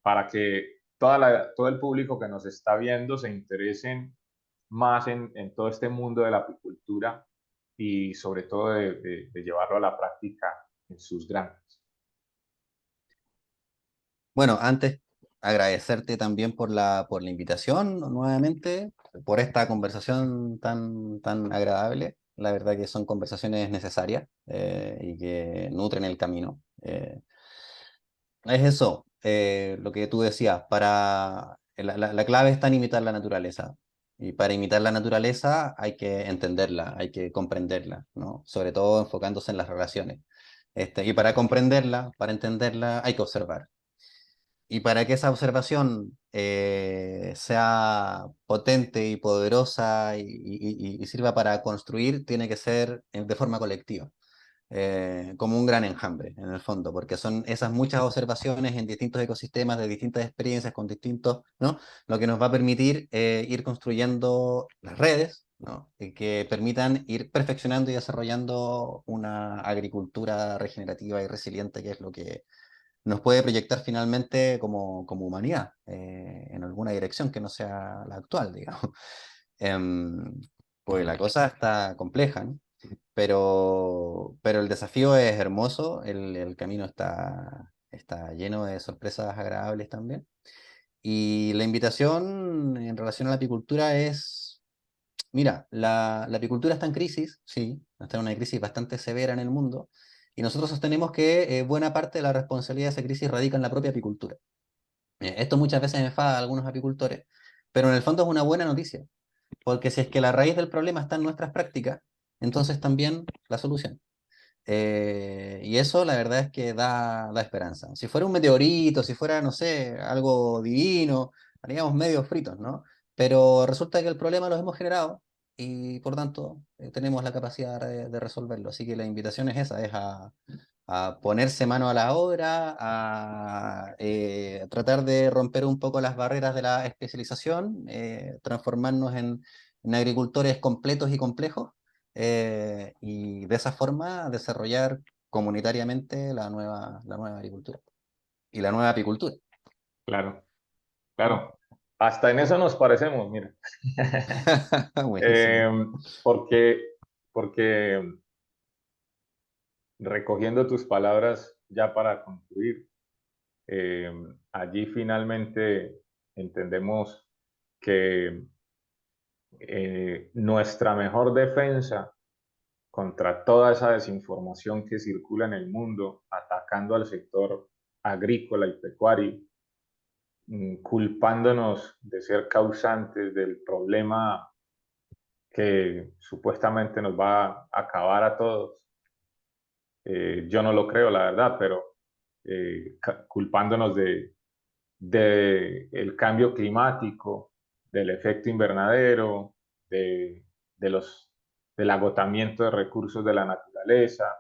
para que todo el público que nos está viendo se interesen más en todo este mundo de la apicultura y sobre todo de llevarlo a la práctica en sus granjas. Bueno, antes agradecerte también por la invitación nuevamente, por esta conversación tan agradable. La verdad que son conversaciones necesarias y que nutren el camino. Es eso, lo que tú decías, la clave está en imitar la naturaleza. Y para imitar la naturaleza hay que entenderla, hay que comprenderla, ¿no? Sobre todo enfocándose en las relaciones. Y para comprenderla, para entenderla, hay que observar. Y para que esa observación sea potente y poderosa y sirva para construir, tiene que ser de forma colectiva. como un gran enjambre, en el fondo, porque son esas muchas observaciones en distintos ecosistemas, de distintas experiencias, con distintos, ¿no? Lo que nos va a permitir ir construyendo las redes, ¿no? Y que permitan ir perfeccionando y desarrollando una agricultura regenerativa y resiliente, que es lo que nos puede proyectar finalmente como humanidad, en alguna dirección que no sea la actual, digamos. Em, pues la cosa está compleja, ¿no? Pero el desafío es hermoso, el camino está lleno de sorpresas agradables también. Y la invitación en relación a la apicultura es, mira, la apicultura está en crisis, sí, está en una crisis bastante severa en el mundo, y nosotros sostenemos que buena parte de la responsabilidad de esa crisis radica en la propia apicultura. Esto muchas veces enfada a algunos apicultores, pero en el fondo es una buena noticia, porque si es que la raíz del problema está en nuestras prácticas, entonces también la solución. Y eso la verdad es que da esperanza. Si fuera un meteorito, si fuera, no sé, algo divino, haríamos medios fritos, ¿no? Pero resulta que el problema lo hemos generado y por tanto tenemos la capacidad de resolverlo. Así que la invitación es esa, es a ponerse mano a la obra, a tratar de romper un poco las barreras de la especialización, transformarnos en agricultores completos y complejos, y de esa forma desarrollar comunitariamente la nueva agricultura y la nueva apicultura. Claro, claro. Hasta en eso nos parecemos, mira. Buenísimo. Eh, porque, porque recogiendo tus palabras ya para concluir, eh, allí finalmente entendemos que nuestra mejor defensa contra toda esa desinformación que circula en el mundo, atacando al sector agrícola y pecuario, culpándonos de ser causantes del problema que supuestamente nos va a acabar a todos. Yo no lo creo, la verdad, pero culpándonos de el cambio climático, del efecto invernadero, de, de los, del agotamiento de recursos de la naturaleza,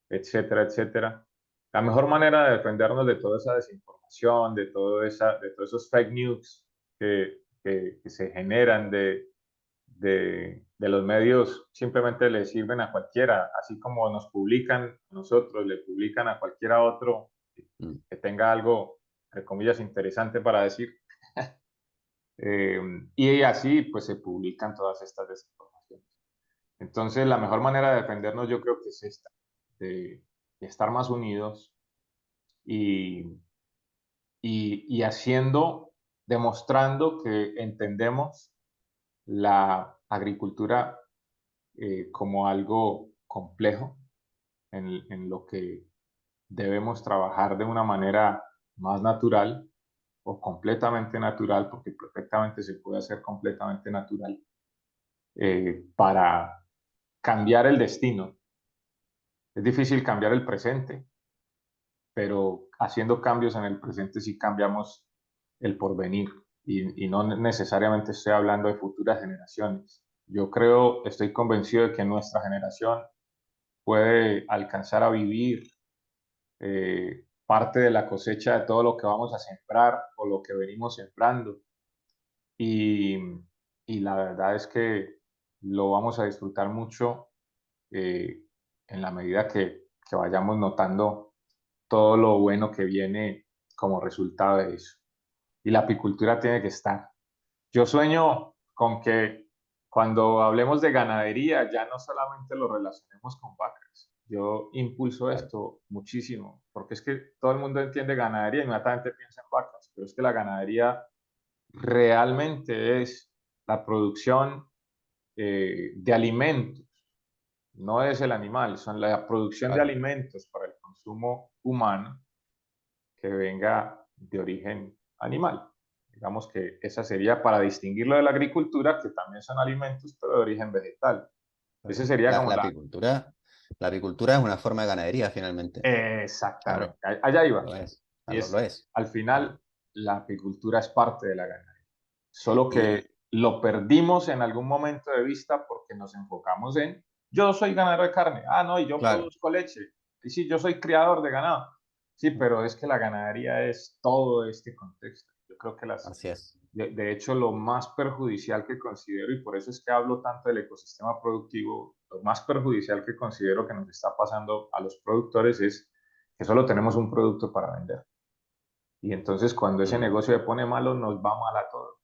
etcétera, etcétera. La mejor manera de defendernos de toda esa desinformación, de todos esos fake news que se generan de los medios, simplemente le sirven a cualquiera, así como nos publican a nosotros, le publican a cualquiera otro Mm. que tenga algo, entre comillas, interesante para decir. Eh, y así pues se publican todas estas desinformaciones. Entonces la mejor manera de defendernos yo creo que es esta, de estar más unidos y, y haciendo, demostrando que entendemos la agricultura como algo complejo en lo que debemos trabajar de una manera más natural o completamente natural, porque perfectamente se puede hacer completamente natural, para cambiar el destino. Es difícil cambiar el presente, pero haciendo cambios en el presente sí cambiamos el porvenir y no necesariamente estoy hablando de futuras generaciones. Yo creo, estoy convencido de que nuestra generación puede alcanzar a vivir parte de la cosecha de todo lo que vamos a sembrar o lo que venimos sembrando. Y, y la verdad es que lo vamos a disfrutar mucho, eh, en la medida que vayamos notando todo lo bueno que viene como resultado de eso. Y la apicultura tiene que estar. Yo sueño con que cuando hablemos de ganadería ya no solamente lo relacionemos con vacas. Yo impulso Claro. esto muchísimo, porque es que todo el mundo entiende ganadería y inmediatamente piensa en vacas, pero es que la ganadería realmente es la producción de alimentos, no es el animal, son la producción de Claro. alimentos para el consumo humano que venga de origen animal. Digamos que esa sería para distinguirlo de la agricultura, que también son alimentos, pero de origen vegetal. Claro. Ese sería La, como la la... apicultura, la apicultura es una forma de ganadería finalmente. Exactamente, Claro, allá iba. lo es. Y Lo es, es. al Claro. final, la apicultura es parte de la ganadería. Solo Y que lo perdimos en algún momento de vista porque nos enfocamos en Yo soy ganadero de carne. Ah, no, y yo Claro, produzco leche. Y sí, yo soy criador de ganado. Sí, pero es que la ganadería es todo este contexto. Yo creo que así es. de hecho, lo más perjudicial que considero, y por eso es que hablo tanto del ecosistema productivo, lo más perjudicial que considero que nos está pasando a los productores es que solo tenemos un producto para vender. Y entonces cuando ese Mm. negocio se pone malo, nos va mal a todos.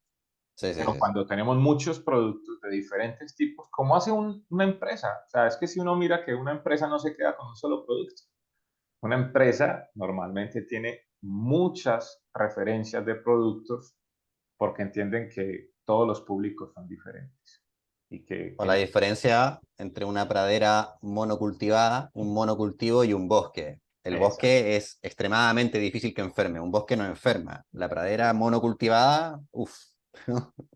Sí, sí, Pero sí, sí. cuando tenemos muchos productos de diferentes tipos, ¿cómo hace una empresa? O sea, es que si uno mira que una empresa no se queda con un solo producto. Una empresa normalmente tiene muchas referencias de productos porque entienden que todos los públicos son diferentes y que O la diferencia entre una pradera monocultivada, un monocultivo y un bosque. El esa, bosque es extremadamente difícil que enferme, un bosque no enferma. La pradera monocultivada, uff.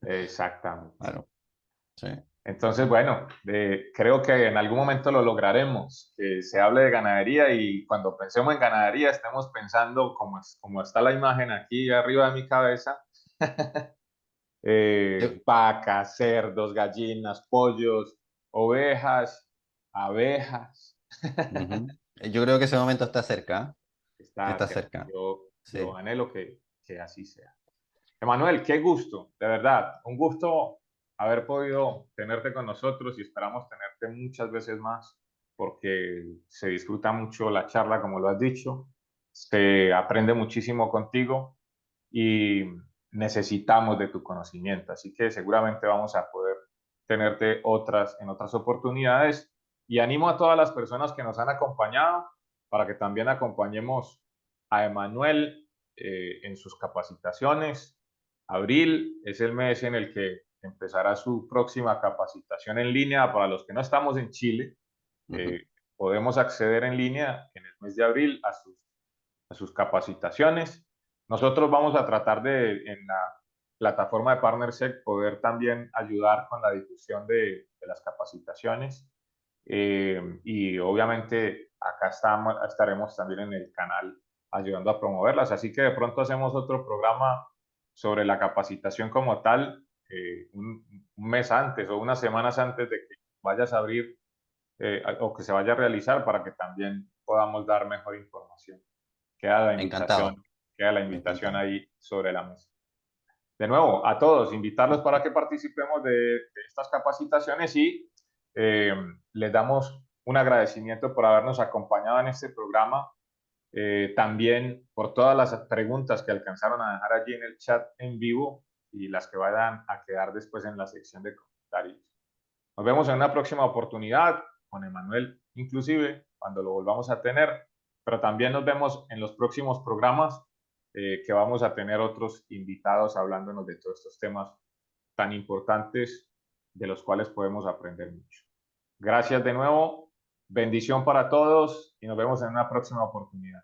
exactamente. Bueno, sí. Entonces, bueno, creo que en algún momento lo lograremos, que se hable de ganadería y cuando pensemos en ganadería estemos pensando como está la imagen aquí arriba de mi cabeza, Yo, vacas, cerdos, gallinas, pollos, ovejas, abejas. ujú. Yo creo que ese momento está cerca, ¿eh? Está Está cerca. cerca. Yo Sí. anhelo que así sea. Emanuel, qué gusto, de verdad, un gusto haber podido tenerte con nosotros y esperamos tenerte muchas veces más porque se disfruta mucho la charla, como lo has dicho, se aprende muchísimo contigo y necesitamos de tu conocimiento, así que seguramente vamos a poder tenerte en otras oportunidades y animo a todas las personas que nos han acompañado para que también acompañemos a Emanuel en sus capacitaciones. Abril es el mes en el que empezará su próxima capacitación en línea. Para los que no estamos en Chile, Ujú. podemos acceder en línea en el mes de abril a sus capacitaciones. Nosotros vamos a tratar en la plataforma de PartnerSec poder también ayudar con la difusión de las capacitaciones. Y obviamente acá estaremos también en el canal ayudando a promoverlas. Así que de pronto hacemos otro programa sobre la capacitación como tal, un mes antes o unas semanas antes de que vayas a abrir o que se vaya a realizar para que también podamos dar mejor información. Queda la Encantado, invitación, queda la invitación encantado. ahí sobre la mesa. De nuevo, a todos, invitarlos para que participemos de estas capacitaciones y eh, les damos un agradecimiento por habernos acompañado en este programa. También por todas las preguntas que alcanzaron a dejar allí en el chat en vivo y las que vayan a quedar después en la sección de comentarios. Nos vemos en una próxima oportunidad con Emanuel, inclusive cuando lo volvamos a tener, pero también nos vemos en los próximos programas que vamos a tener otros invitados hablándonos de todos estos temas tan importantes de los cuales podemos aprender mucho. Gracias de nuevo, bendición para todos y nos vemos en una próxima oportunidad.